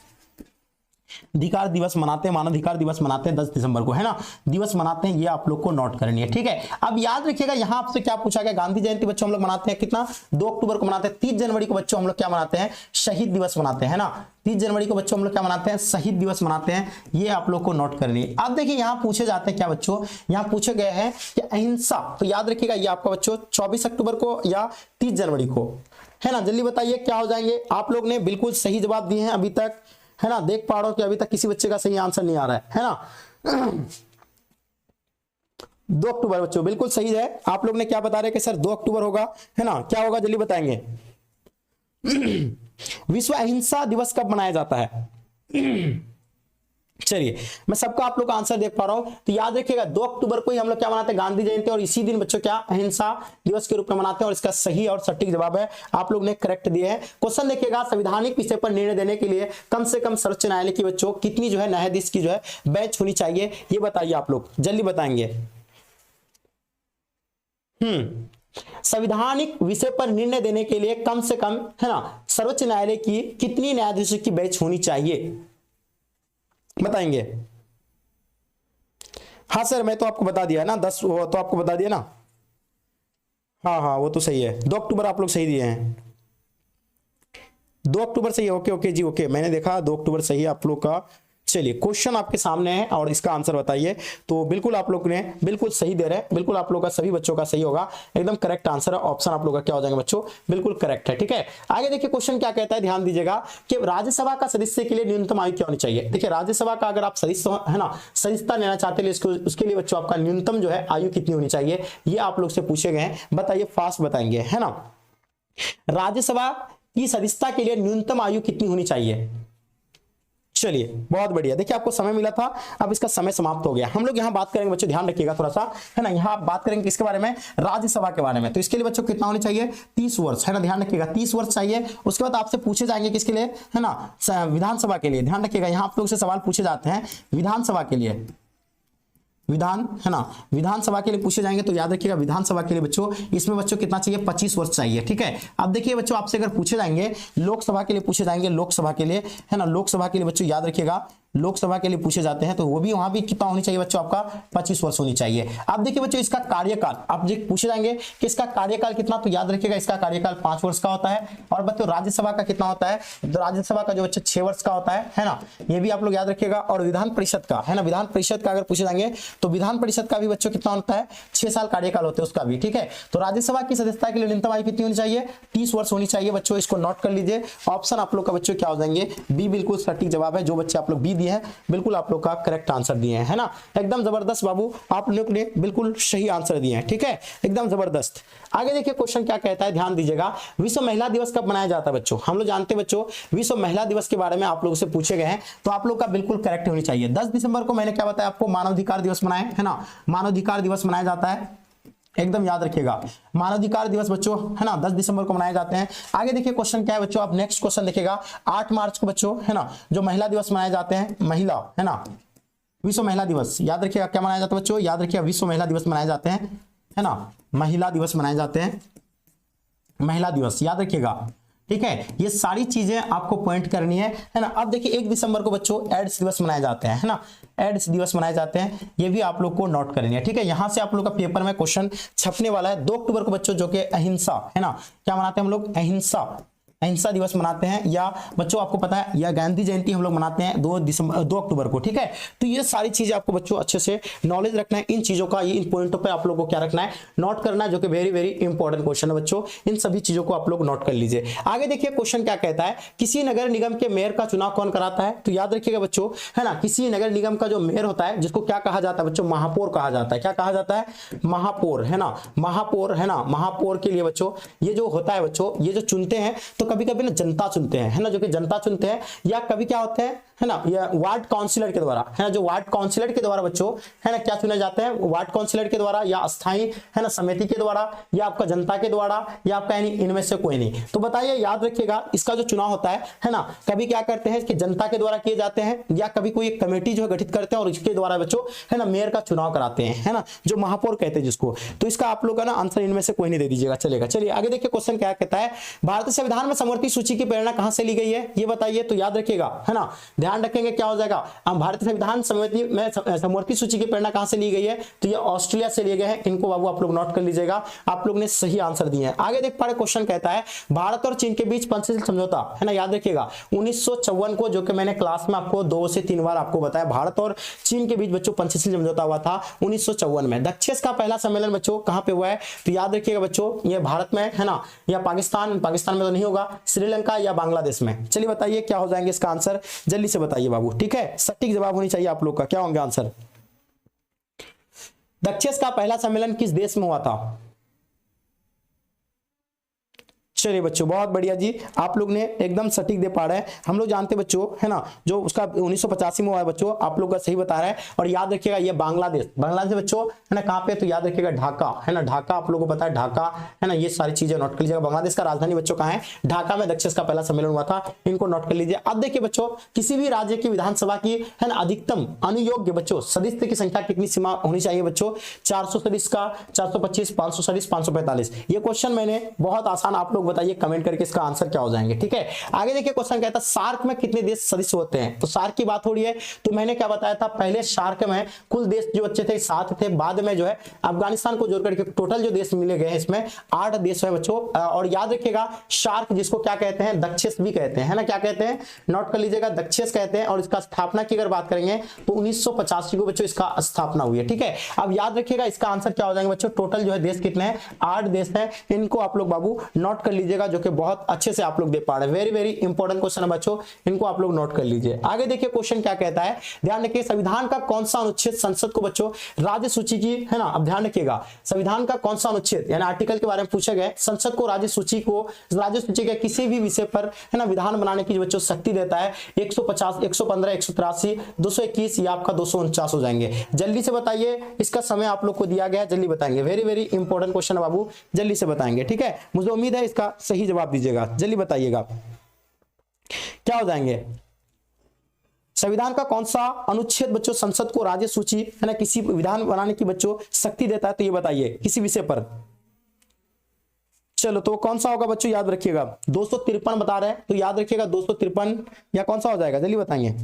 अधिकार दिवस मनाते हैं, मानव अधिकार दिवस मनाते हैं 10 दिसंबर को, है ना, दिवस मनाते हैं, ये आप लोग को नोट करनी है, ठीक है। अब याद रखिएगा यहां आपसे क्या पूछा गया, गांधी जयंती बच्चों हम लोग मनाते हैं कितना, 2 अक्टूबर को मनाते हैं। 30 जनवरी को बच्चों हम लोग क्या मनाते हैं, शहीद दिवस मनाते हैं, है ना, 30 जनवरी को बच्चों हम लोग क्या मनाते हैं, शहीद दिवस मनाते हैं, ये आप लोग को नोट करनी है। अब देखिए यहां पूछे जाते हैं क्या बच्चों, यहां पूछे गए हैं कि अहिंसा, तो याद रखिएगा ये आपका बच्चों 24 अक्टूबर को या 30 जनवरी को, है ना, जल्दी बताइए क्या हो जाएंगे। आप लोग ने बिल्कुल सही जवाब दिए हैं अभी तक, है ना, देख पा रहा हूं कि अभी तक किसी बच्चे का सही आंसर नहीं आ रहा है ना। 2 अक्टूबर बच्चों बिल्कुल सही है। आप लोग ने क्या बता रहे कि सर 2 अक्टूबर होगा, है ना, क्या होगा जल्दी बताएंगे। विश्व अहिंसा दिवस कब मनाया जाता है। चलिए मैं सबका आप लोग का आंसर देख पा रहा हूं, तो याद रखिएगा 2 अक्टूबर को ही हम लोग क्या मनाते हैं, गांधी जयंती, और इसी दिन बच्चों क्या अहिंसा दिवस के रूप में मनाते हैं, और इसका सही और सटीक जवाब है आप लोग ने करेक्ट दिए हैं। क्वेश्चन देखिएगा, संवैधानिक विषय पर निर्णय देने के लिए कम से कम सर्वोच्च न्यायालय की बच्चों कितनी जो है न्यायाधीश की जो है बेंच होनी चाहिए, ये बताइए आप लोग जल्दी बताएंगे। संवैधानिक विषय पर निर्णय देने के लिए कम से कम, है ना, सर्वोच्च न्यायालय की कितनी न्यायाधीशों की बेंच होनी चाहिए, बताएंगे। हाँ सर मैं तो आपको बता दिया ना, 10 तो आपको बता दिया ना। हाँ हाँ वो तो सही है, 2 अक्टूबर आप लोग सही दिए हैं, 2 अक्टूबर सही है। ओके ओके जी ओके, मैंने देखा 2 अक्टूबर सही है आप लोग का। चलिए क्वेश्चन आपके सामने है और इसका आंसर बताइए। तो बिल्कुल आप लोग ने बिल्कुल सही दे रहे हैं, बिल्कुल आप लोग का सभी बच्चों का सही होगा, एकदम करेक्ट आंसर है। ऑप्शन आप लोग का क्या हो जाएगा बच्चों, बिल्कुल करेक्ट है। ठीक है, आगे देखिए क्वेश्चन क्या कहता है, ध्यान दीजिएगा कि राज्यसभा का सदस्य के लिए न्यूनतम आयु क्या होनी चाहिए। देखिए राज्यसभा का अगर आप सदस्य है ना सदस्यता लेना चाहते हैं उसके लिए बच्चों आपका न्यूनतम जो है आयु कितनी होनी चाहिए, ये आप लोग से पूछे गए हैं, बताइए, फास्ट बताएंगे है ना। राज्यसभा की सदस्यता के लिए न्यूनतम आयु कितनी होनी चाहिए। चलिए बहुत बढ़िया, देखिए आपको समय मिला था, अब इसका समय समाप्त हो गया। हम लोग यहाँ बात करेंगे बच्चों, ध्यान रखिएगा थोड़ा सा है ना, यहाँ बात करेंगे किसके बारे में, राज्यसभा के बारे में। तो इसके लिए बच्चों कितना होनी चाहिए, 30 वर्ष है ना, ध्यान रखिएगा 30 वर्ष चाहिए। उसके बाद आपसे पूछे जाएंगे किसके लिए है ना, विधानसभा के लिए। ध्यान रखिएगा यहाँ आप लोग से सवाल पूछे जाते हैं विधानसभा के लिए, विधान है ना, विधानसभा के लिए पूछे जाएंगे। तो याद रखिएगा विधानसभा के लिए बच्चों इसमें बच्चों कितना चाहिए, 25 वर्ष चाहिए। ठीक है, अब देखिए बच्चों आपसे अगर पूछे जाएंगे लोकसभा के लिए, पूछे जाएंगे लोकसभा के लिए है ना, लोकसभा के लिए बच्चों याद रखिएगा लोकसभा के लिए पूछे जाते हैं, तो वो भी वहां भी कितना होनी चाहिए बच्चों, आपका 25 वर्ष होनी चाहिए। अब देखिए बच्चों इसका कार्यकाल, आप पूछे जाएंगे कि इसका कार्यकाल कितना, तो याद रखिएगा इसका कार्यकाल 5 वर्ष का होता है। और बच्चों राज्यसभा का कितना होता है, राज्यसभा का जो बच्चों 6 वर्ष का होता है ना, ये भी आप लोग याद रखिएगा। और विधान परिषद का है ना, विधान परिषद का अगर पूछे जाएंगे तो विधान परिषद का भी बच्चों कितना होता है, 6 साल कार्यकाल होते हैं उसका भी। ठीक है, तो राज्यसभा की सदस्यता के लिए न्यूनतम आयु कितनी होनी चाहिए, 30 वर्ष होनी चाहिए बच्चों, इसको नोट कर लीजिए। ऑप्शन आप लोग का बच्चों क्या हो जाएंगे, बी बिल्कुल सटीक जवाब है। जो बच्चे आप लोग बी दिए हैं बिल्कुल आप लोग का करेक्ट आंसर दिए हैं है ना, एकदम जबरदस्त बाबू, आप लोग ने बिल्कुल सही आंसर दिए हैं। ठीक है, एकदम जबरदस्त। आगे देखिए क्वेश्चन क्या कहता है, ध्यान दीजिएगा। विश्व महिला दिवस कब मनाया जाता है बच्चों, हम लोग जानते हैं बच्चों विश्व महिला दिवस के बारे में आप लोगों से पूछे गए हैं, तो आप लोग का बिल्कुल करेक्ट होनी चाहिए। 10 दिसंबर को मैंने क्या बताया आपको, मानवाधिकार दिवस मनाए है ना, मानवाधिकार दिवस मनाया जाता है, एकदम याद रखिएगा मानवाधिकार दिवस बच्चों है ना 10 दिसंबर को मनाए जाते हैं। आगे देखिए क्वेश्चन क्या है बच्चों, आप नेक्स्ट क्वेश्चन देखिएगा। 8 मार्च को बच्चों है ना जो महिला दिवस मनाए जाते हैं, महिला है ना, विश्व महिला दिवस याद रखिएगा क्या मनाया जाता है बच्चों, याद रखिएगा विश्व महिला दिवस मनाए जाते हैं है ना, महिला दिवस मनाए जाते हैं, महिला दिवस याद रखिएगा। ठीक है, ये सारी चीजें आपको पॉइंट करनी है ना। अब देखिए 1 दिसंबर को बच्चों एड्स दिवस मनाए जाते हैं है ना, एड्स दिवस मनाए जाते हैं, ये भी आप लोग को नोट करनी है। ठीक है, यहां से आप लोग का पेपर में क्वेश्चन छपने वाला है। 2 अक्टूबर को बच्चों जो कि अहिंसा है ना, क्या मनाते हैं हम लोग, अहिंसा दिवस मनाते हैं, या बच्चों आपको पता है या गांधी जयंती हम लोग मनाते हैं 2 अक्टूबर को। ठीक है, तो ये सारी चीजें आपको बच्चों अच्छे से नॉलेज रखना है, इन चीजों का, इन पॉइंटों पे आप लोगों को क्या रखना है, नोट करना है, जो कि वेरी वेरी इंपॉर्टेंट क्वेश्चन है बच्चों, इन सभी चीजों को आप लोग नोट कर लीजिए। आगे देखिए क्वेश्चन क्या कहता है, किसी नगर निगम के मेयर का चुनाव कौन कराता है, तो याद रखिएगा बच्चों है ना, किसी नगर निगम का जो मेयर होता है जिसको क्या कहा जाता है बच्चों, महापौर कहा जाता है। क्या कहा जाता है, महापौर है ना, महापौर है ना, महापौर के लिए बच्चों ये जो होता है बच्चों, ये जो चुनते हैं तो कभी कभी ना जनता चुनते हैं है ना, जो कि जनता चुनते हैं, या कभी क्या होते हैं है ना, या वार्ड काउंसिलर के द्वारा है ना, जो वार्ड काउंसिलर के द्वारा बच्चों है ना क्या चुने जाते हैं, वार्ड काउंसिलर के द्वारा, या अस्थाई है ना समिति के द्वारा, या आपका जनता के द्वारा, या आपका यानी इनमें से कोई नहीं। तो बताइए याद रखिएगा इसका जो चुनाव होता है ना, कभी क्या करते हैं कि जनता के द्वारा किए जाते हैं, या कभी कोई एक कमेटी जो है गठित करते हैं और इसके द्वारा बच्चों है ना मेयर का चुनाव कराते हैं है ना, जो महापौर कहते हैं जिसको। तो इसका आप लोग का ना आंसर इनमें से कोई नहीं दे दीजिएगा, चलेगा। चलिए आगे देखिए क्वेश्चन क्या कहता है, भारतीय संविधान में समवर्ती सूची की प्रेरणा कहां से ली गई है, ये बताइए। तो याद रखिएगा है ना, ध्यान रखेंगे क्या हो जाएगा, भारतीय संविधान समिति में समवर्ती सूची की प्रेरणा कहां से ली गई है, तो ये ऑस्ट्रेलिया से लिए गए हैं। इनको बाबू आप लोग नोट कर लीजिएगा, आप लोग ने सही आंसर दिए हैं। आगे देख पा रहे क्वेश्चन कहता है, भारत और चीन के बीच पंचशील समझौता है ना, याद रखिएगा 1954 को, जो कि मैंने क्लास में आपको 2 से 3 बार आपको बताया, भारत और चीन के बीच बच्चों पंचशील समझौता हुआ था 1954 में। दक्षेस का पहला सम्मेलन बच्चों कहां पे हुआ है, तो याद रखिएगा बच्चों ये भारत में है ना, या पाकिस्तान में तो नहीं होगा, श्रीलंका या बांग्लादेश में। चलिए बताइए क्या हो जाएंगे इसका आंसर, जल्दी से बताइए बाबू। ठीक है, सटीक जवाब होनी चाहिए आप लोग का, क्या होंगे आंसर। दक्षेस का पहला सम्मेलन किस देश में हुआ था, चलिए बच्चों बहुत बढ़िया जी, आप लोग ने एकदम सटीक दे पा रहे हैं। हम लोग जानते बच्चों है ना, जो उसका 1985 में हुआ है बच्चों, आप लोग का सही बता रहे हैं। और याद रखिएगा ये बांग्लादेश बच्चों है ना, कहां पे, तो याद रखिएगा ढाका है ना, ढाका आप लोगों को पता है, ढाका है ना, ये सारी चीजें नोट कर लीजिएगा। बांग्लादेश का राजधानी बच्चों कहां है, ढाका में दक्षेस का पहला सम्मेलन हुआ था, इनको नोट कर लीजिए। अब देखिए बच्चों, किसी भी राज्य की विधानसभा की है ना अधिकतम अनुयोग्य बच्चों सदस्य की संख्या कितनी सीमा होनी चाहिए बच्चों, 400 सदस्य का, 425, 500 सदस्य, 545। ये क्वेश्चन मैंने बहुत आसान आप लोग बताइए कमेंट करके इसका आंसर क्या हो जाएंगे। ठीक है, आगे देखिए क्वेश्चन कहता है सार्क में कितने देश सदस्य होते हैं। तो सार्क की बात हो रही है, तो मैंने क्या बताया था, पहले सार्क में कुल देश जो बच्चे थे 7 थे, बाद में जो है अफगानिस्तान को जोड़ करके टोटल जो देश मिले गए हैं इसमें 8 देश है बच्चों। और याद रखिएगा सार्क जिसको क्या कहते हैं, दक्षेस भी कहते हैं, है ना, क्या कहते हैं, नोट कर लीजिएगा, दक्षेस कहते हैं। और इसका स्थापना की अगर बात करेंगे तो 1985 को बच्चों इसका स्थापना हुई है। ठीक है, अब याद रखिएगा इसका आंसर क्या हो जाएंगे बच्चों, टोटल जो है देश कितने हैं, 8 देश हैं। इनको आप लोग बाबू नोट कर लीजिएगा, जो कि बहुत अच्छे से आप लोग दे पा रहे हैं। वेरी वेरी इंपॉर्टेंट क्वेश्चन है बच्चों, इनको आप लोग नोट कर लीजिए। आगे देखिए क्वेश्चन क्या कहता है, ध्यान रखिए संविधान का कौन सा अनुच्छेद संसद को बच्चों राज्य सूची की, है ना, अब ध्यान रखिएगा संविधान का कौन सा अनुच्छेद यानी आर्टिकल के बारे में पूछा गया, संसद को राज्य सूची के किसी भी विषय पर, है ना, विधान बनाने की बच्चों शक्ति देता है। 150, 115, 183, 221 या आपका 249 हो जाएंगे। जल्दी से बताइए, इसका समय आप लोग को दिया गया, जल्दी बताएंगे। वेरी वेरी इंपॉर्टेंट क्वेश्चन है बाबू, जल्दी से बताएंगे। ठीक है, मुझे उम्मीद है इसका सही जवाब दीजिएगा, जल्दी बताइएगा क्या हो जाएंगे। संविधान का कौन सा अनुच्छेद बच्चों संसद को राज्य सूची, है ना, किसी विधान बनाने की बच्चों शक्ति देता है, तो ये बताइए किसी विषय पर। चलो तो कौन सा होगा बच्चों, याद रखिएगा 253 बता रहे हैं, तो याद रखिएगा 253 या कौन सा हो जाएगा, जल्दी बताएंगे।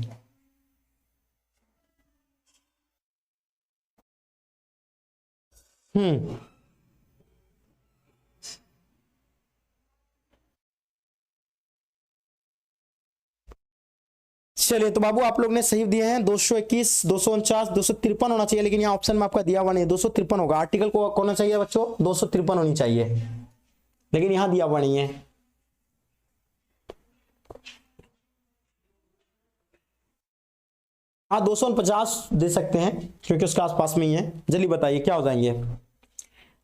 चलिए तो बाबू आप लोग ने सही दिए हैं, 221, 249, 253 होना चाहिए, लेकिन यहाँ ऑप्शन में आपका दिया हुआ नहीं, 253 होगा। आर्टिकल को होना चाहिए बच्चों 253 होनी चाहिए, लेकिन यहां दिया हुआ नहीं है। हाँ 249 दे सकते हैं क्योंकि उसके आसपास में ही है। जल्दी बताइए क्या हो जाएंगे।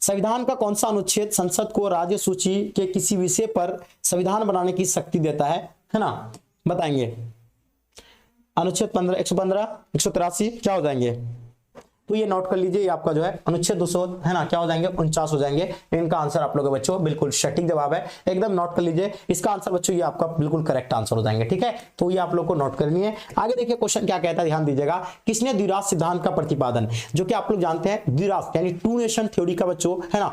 संविधान का कौन सा अनुच्छेद संसद को राज्य सूची के किसी विषय पर संविधान बनाने की शक्ति देता है ना, बताएंगे। अनुच्छेद 15, 115, 183 क्या हो जाएंगे, तो ये नोट कर लीजिए, ये आपका जो है अनुच्छेद 200, है ना, क्या हो जाएंगे 49 हो जाएंगे। इनका आंसर आप लोगों बच्चों बिल्कुल सटीक जवाब है, एकदम नोट कर लीजिए इसका आंसर बच्चों, ये आपका बिल्कुल करेक्ट आंसर हो जाएंगे। ठीक है, तो ये आप लोग को नोट करनी है। आगे देखिए क्वेश्चन क्या कहता है, ध्यान दीजिएगा, किसने द्विराष्ट्र सिद्धांत का प्रतिपादन, जो कि आप लोग जानते हैं द्विराष्ट्र यानी 2 नेशन थ्योरी का बच्चों, है ना,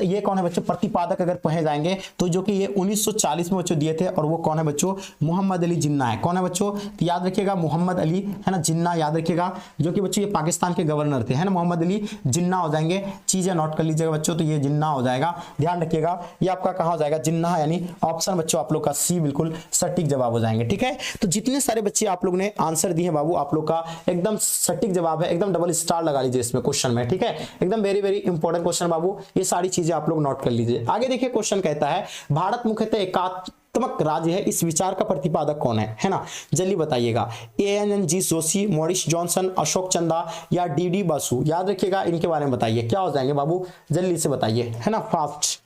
ये कौन है बच्चों, प्रतिपादक अगर पढ़े जाएंगे तो जो कि ये 1940 में बच्चों दिए थे, और वो कौन है बच्चों, मोहम्मद अली जिन्ना है। कौन है बच्चों, तो याद रखिएगा मोहम्मद अली, है ना, जिन्ना याद रखिएगा, जो कि बच्चों ये पाकिस्तान के गवर्नर थे, है ना, मोहम्मद अली जिन्ना हो जाएंगे। चीजें नोट कर लीजिएगा बच्चों, तो ये जिन्ना हो जाएगा, ध्यान रखिएगा ये आपका कहां हो जाएगा, जिन्ना, यानी ऑप्शन बच्चों आप लोग का सी बिल्कुल सटीक जवाब हो जाएंगे। ठीक है, तो जितने सारे बच्चे आप लोग ने आंसर दिए बाबू, आप लोग का एकदम सटीक जवाब है, एकदम डबल स्टार लगा लीजिए इसमें क्वेश्चन में। ठीक है, एकदम वेरी वेरी इंपॉर्टेंट क्वेश्चन बाबू, ये सारी चीजें आप लोग नोट कर लीजिए। आगे देखिए क्वेश्चन कहता है भारत मुख्यतः एकात्मक राज्य है, इस विचार का प्रतिपादक कौन है ना, जल्दी बताइएगा। ANNG Joshi, Morris Johnson, Ashok चंदा या DD बसु, याद रखिएगा इनके बारे में बताइए क्या हो जाएंगे बाबू, जल्दी से बताइए, है ना, फास्ट।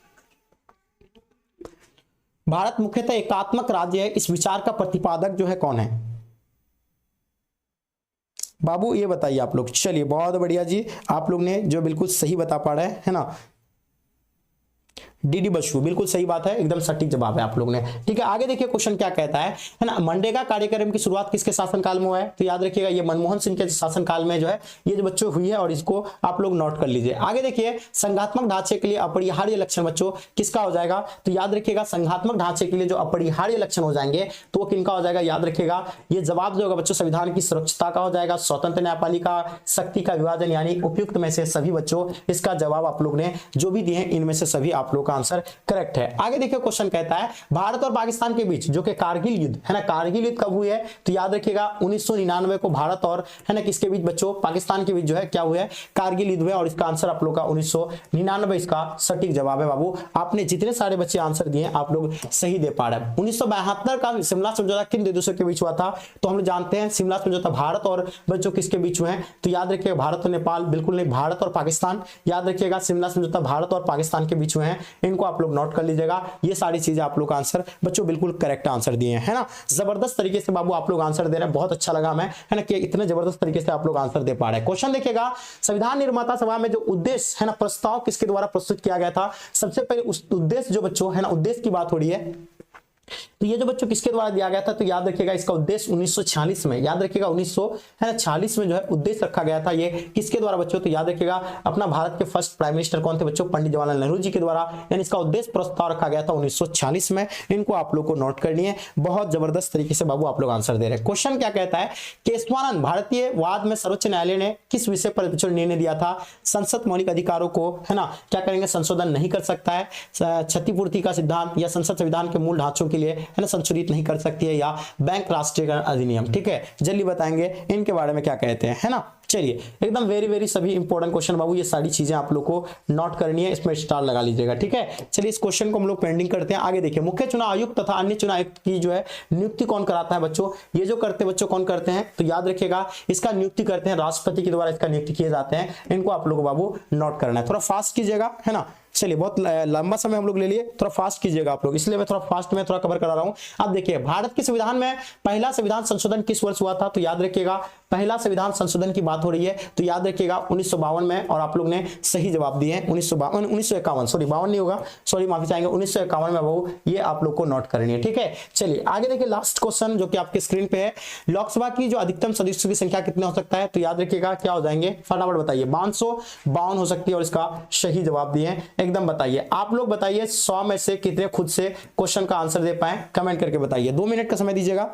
भारत मुख्यतः एकात्मक राज्य है, इस विचार का प्रतिपादक जो है कौन है बाबू, ये बताइए आप लोग। चलिए बहुत बढ़िया जी, आप लोग ने जो बिल्कुल सही बता पा रहे हैं, है ना, DD बसु, बिल्कुल सही बात है, एकदम सटीक जवाब है आप लोग ने। ठीक है, आगे देखिए क्वेश्चन क्या कहता है ना, मनरेगा कार्यक्रम की शुरुआत किसके शासनकाल में हुआ है, तो याद रखिएगा ये मनमोहन सिंह के शासनकाल में जो है ये जो बच्चों हुई है, और इसको आप लोग नोट कर लीजिए। आगे देखिए संघात्मक ढांचे के लिए अपरिहार्य लक्षण बच्चों किसका हो जाएगा, तो याद रखिएगा संघात्मक ढांचे के लिए जो अपरिहार्य लक्षण हो जाएंगे तो वो किनका हो जाएगा, याद रखिएगा ये जवाब जो होगा बच्चों संविधान की सुरक्षता का हो जाएगा, स्वतंत्र न्यायपालिका, शक्ति का विभाजन, यानी उपयुक्त में से सभी बच्चों इसका जवाब आप लोग ने जो भी दिए इनमें से सभी आप लोग का आंसर करेक्ट है। आगे देखिए क्वेश्चन कहता है भारत और पाकिस्तान के बीच जो कि कारगिल युद्ध, है ना, कारगिल युद्ध कब हुई है, तो याद रखिएगा 1999 को भारत और, है ना, किसके बीच बच्चों, पाकिस्तान के बीच जो है क्या हुआ है, कारगिल युद्ध हुआ, और इसका आंसर आप लोग का 1999 इसका सटीक जवाब है बाबू। आपने जितने सारे बच्चे आंसर दिए आप लोग सही दे पा रहे हैं। 1972 का शिमला समझौता किन दो देशों के बीच हुआ था, तो हम लोग जानते हैं शिमला समझौता भारत और बच्चों किसके बीच हुए हैं, तो याद रखिएगा भारत और नेपाल, बिल्कुल नहीं, भारत और पाकिस्तान, याद रखिएगा शिमला समझौता भारत और पाकिस्तान के बीच हुए हैं, इनको आप लोग नोट कर लीजिएगा। ये सारी चीजें आप लोग का आंसर बच्चों बिल्कुल करेक्ट आंसर दिए हैं, है ना, जबरदस्त तरीके से बाबू आप लोग आंसर दे रहे हैं, बहुत अच्छा लगा हमें, है ना, कि इतने जबरदस्त तरीके से आप लोग आंसर दे पा रहे हैं। क्वेश्चन देखिएगा संविधान निर्माता सभा में जो उद्देश्य, है ना, प्रस्ताव किसके द्वारा प्रस्तुत किया गया था, सबसे पहले उस उद्देश्य जो बच्चों, है ना, उद्देश्य की बात हो रही है, तो ये जो बच्चों किसके द्वारा दिया गया था, तो याद रखिएगा इसका उद्देश्य 1946 में, याद रखिएगा 1946 में जो है उद्देश्य रखा गया था। ये किसके द्वारा बच्चों, तो याद रखिएगा अपना भारत के फर्स्ट प्राइम मिनिस्टर कौन थे बच्चों, पंडित जवाहरलाल नेहरू जी के द्वारा, यानी इसका उद्देश्य प्रस्ताव रखा गया था 1946 में। इनको आप लोग को नोट करनी है। बहुत जबरदस्त तरीके से बाबू आप लोग आंसर दे रहे हैं। क्वेश्चन क्या कहता है, केशवानंद भारतीय वाद में सर्वोच्च न्यायालय ने किस विषय पर निर्णय दिया था, संसद मौलिक अधिकारों को है ना क्या करेंगे, संशोधन नहीं कर सकता है, क्षतिपूर्ति का सिद्धांत, या संसद संविधान के मूल ढांचों के लिए है ना संशोधित नहीं कर सकती है, या बैंक राष्ट्रीयकरण अधिनियम। ठीक है, जल्दी बताएंगे इनके बारे में क्या कहते हैं, है ना। चलिए एकदम वेरी वेरी सभी इंपॉर्टेंट क्वेश्चन बाबू, ये सारी चीजें आप लोग को नोट करनी है, इसमें स्टार लगा लीजिएगा। ठीक है, चलिए इस क्वेश्चन को हम लोग पेंडिंग करते हैं। आगे देखिए, मुख्य चुनाव आयुक्त तथा अन्य चुनाव आयुक्त की जो है नियुक्ति कौन कराता है बच्चों, ये जो करते हैं बच्चों कौन करते हैं, तो याद रखिएगा इसका नियुक्ति करते हैं राष्ट्रपति के द्वारा, इसका नियुक्ति किए जाते हैं। इनको आप लोग बाबू नोट करना है, थोड़ा फास्ट कीजिएगा, है ना। चलिए बहुत लंबा समय हम लोग ले लिए, थोड़ा फास्ट कीजिएगा आप लोग, इसलिए मैं थोड़ा फास्ट में थोड़ा कवर करा रहा हूं। अब देखिए भारत के संविधान में पहला संविधान संशोधन किस वर्ष हुआ था, तो याद रखिएगा पहला संविधान संशोधन की बात हो रही है, तो याद रखिएगा 1952 में, और आप लोग ने सही जवाब दिए हैं 1951, सॉरी 52 नहीं होगा, सॉरी माफी चाहेंगे, 1951 में वो ये आप लोग को नोट करनी है। ठीक है, चलिए आगे देखिए लास्ट क्वेश्चन जो कि आपके स्क्रीन पे है, लोकसभा की जो अधिकतम सदस्यों की संख्या कितनी हो सकता है, तो याद रखिएगा क्या हो जाएंगे, फटाफट बताइए, 552 हो सकती है, और इसका सही जवाब दिए एकदम बताइए। आप लोग बताइए 100 में से कितने खुद से क्वेश्चन का आंसर दे पाए, कमेंट करके बताइए, 2 मिनट का समय दीजिएगा।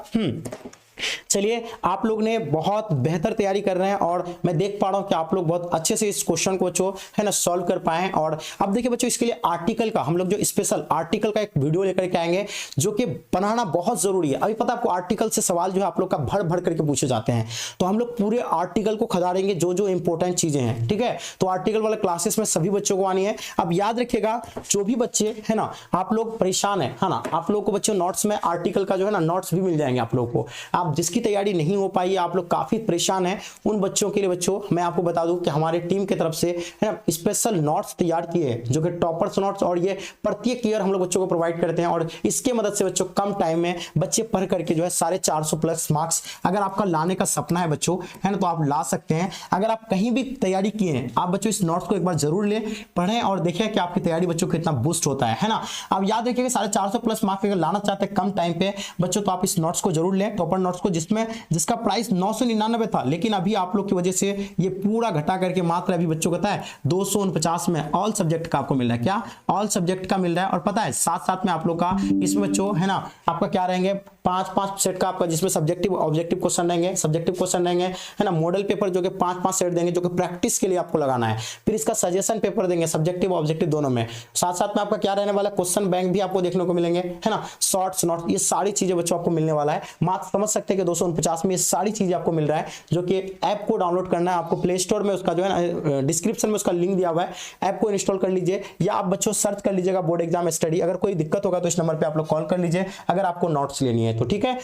चलिए आप लोग ने बहुत बेहतर तैयारी कर रहे हैं, और मैं देख पा रहा हूं कि आप लोग बहुत अच्छे से इस क्वेश्चन को जो है ना सॉल्व कर पाए हैं। और अब देखिए बच्चों, इसके लिए आर्टिकल का हम लोग जो स्पेशल आर्टिकल का एक वीडियो लेकर के आएंगे, जो कि बनाना बहुत जरूरी है। अभी पता आपको आर्टिकल से सवाल जो है आप लोग का भर भर करके पूछे जाते हैं, तो हम लोग पूरे आर्टिकल को खदारेंगे, जो जो इंपॉर्टेंट चीजें हैं। ठीक है, तो आर्टिकल वाले क्लासेस में सभी बच्चों को आनी है। अब याद रखिएगा जो भी बच्चे है ना आप लोग परेशान है ना, आप लोग को बच्चों नोट्स में आर्टिकल का जो है ना नोट्स भी मिल जाएंगे आप लोग को। आप जिसकी तैयारी नहीं हो पाई, आप लोग काफी परेशान हैं, उन बच्चों के लिए बच्चों मैं आपको बता दूं कि हमारी टीम की तरफ से है ना स्पेशल नोट्स तैयार किए हैं, जो कि टॉपर्स नोट्स, और ये प्रत्येक ईयर हम लोग बच्चों को प्रोवाइड करते हैं। और इसके मदद से बच्चों कम टाइम में बच्चे पढ़ करके जो है 450 प्लस मार्क्स अगर आपका लाने का सपना है बच्चों, है ना, तो आप ला सकते हैं। अगर आप कहीं भी तैयारी किए हैं, आप बच्चों इस नोट्स को एक बार जरूर लें, पढ़ें, और देखें कि आपकी तैयारी बच्चों कितना बूस्ट होता है ना। अब याद रखिएगा 450 प्लस मार्क्स अगर लाना चाहते हैं कम टाइम पे बच्चों, तो आप इस नोट्स को जरूर लें, टॉपर नोट्स को, जिसका प्राइस 999 था, लेकिन अभी आप लोग की वजह से ये पूरा घटा करके मात्र अभी बच्चों को पता है 249 में ऑल सब्जेक्ट का आपको मिल रहा है। क्या ऑल सब्जेक्ट का मिल रहा है, और पता है साथ साथ में आप लोग का इसमें बच्चों है ना आपका क्या रहेंगे, 5 सेट का आपका, जिसमें सब्जेक्टिव ऑब्जेक्टिव क्वेश्चन रहेंगे, सब्जेक्टिव क्वेश्चन रहेंगे, है ना, मॉडल पेपर जो कि 5 सेट देंगे, जो कि प्रैक्टिस के लिए आपको लगाना है। फिर इसका सजेशन पेपर देंगे, सब्जेक्टिव ऑब्जेक्टिव दोनों में। साथ साथ में आपका क्या रहने वाला, क्वेश्चन बैंक भी आपको देखने को मिलेंगे, है ना, शॉर्ट्स नोट, ये सारी चीजें बच्चों आपको मिलने वाला है। मात्र समझ सकते हैं कि 249 में ये सारी चीजें आपको मिल रहा है, जो कि ऐप को डाउनलोड करना है आपको प्ले स्टोर में, उसका जो है ना डिस्क्रिप्शन में उसका लिंक दिया हुआ है, ऐप को इंस्टॉल कर लीजिए, या आप बच्चों सर्च कर लीजिएगा बोर्ड एग्जाम स्टडी। अगर कोई दिक्कत होगा तो इस नंबर पे आप लोग कॉल कर लीजिए, अगर आपको नोट्स लेनी है तो। ठीक है,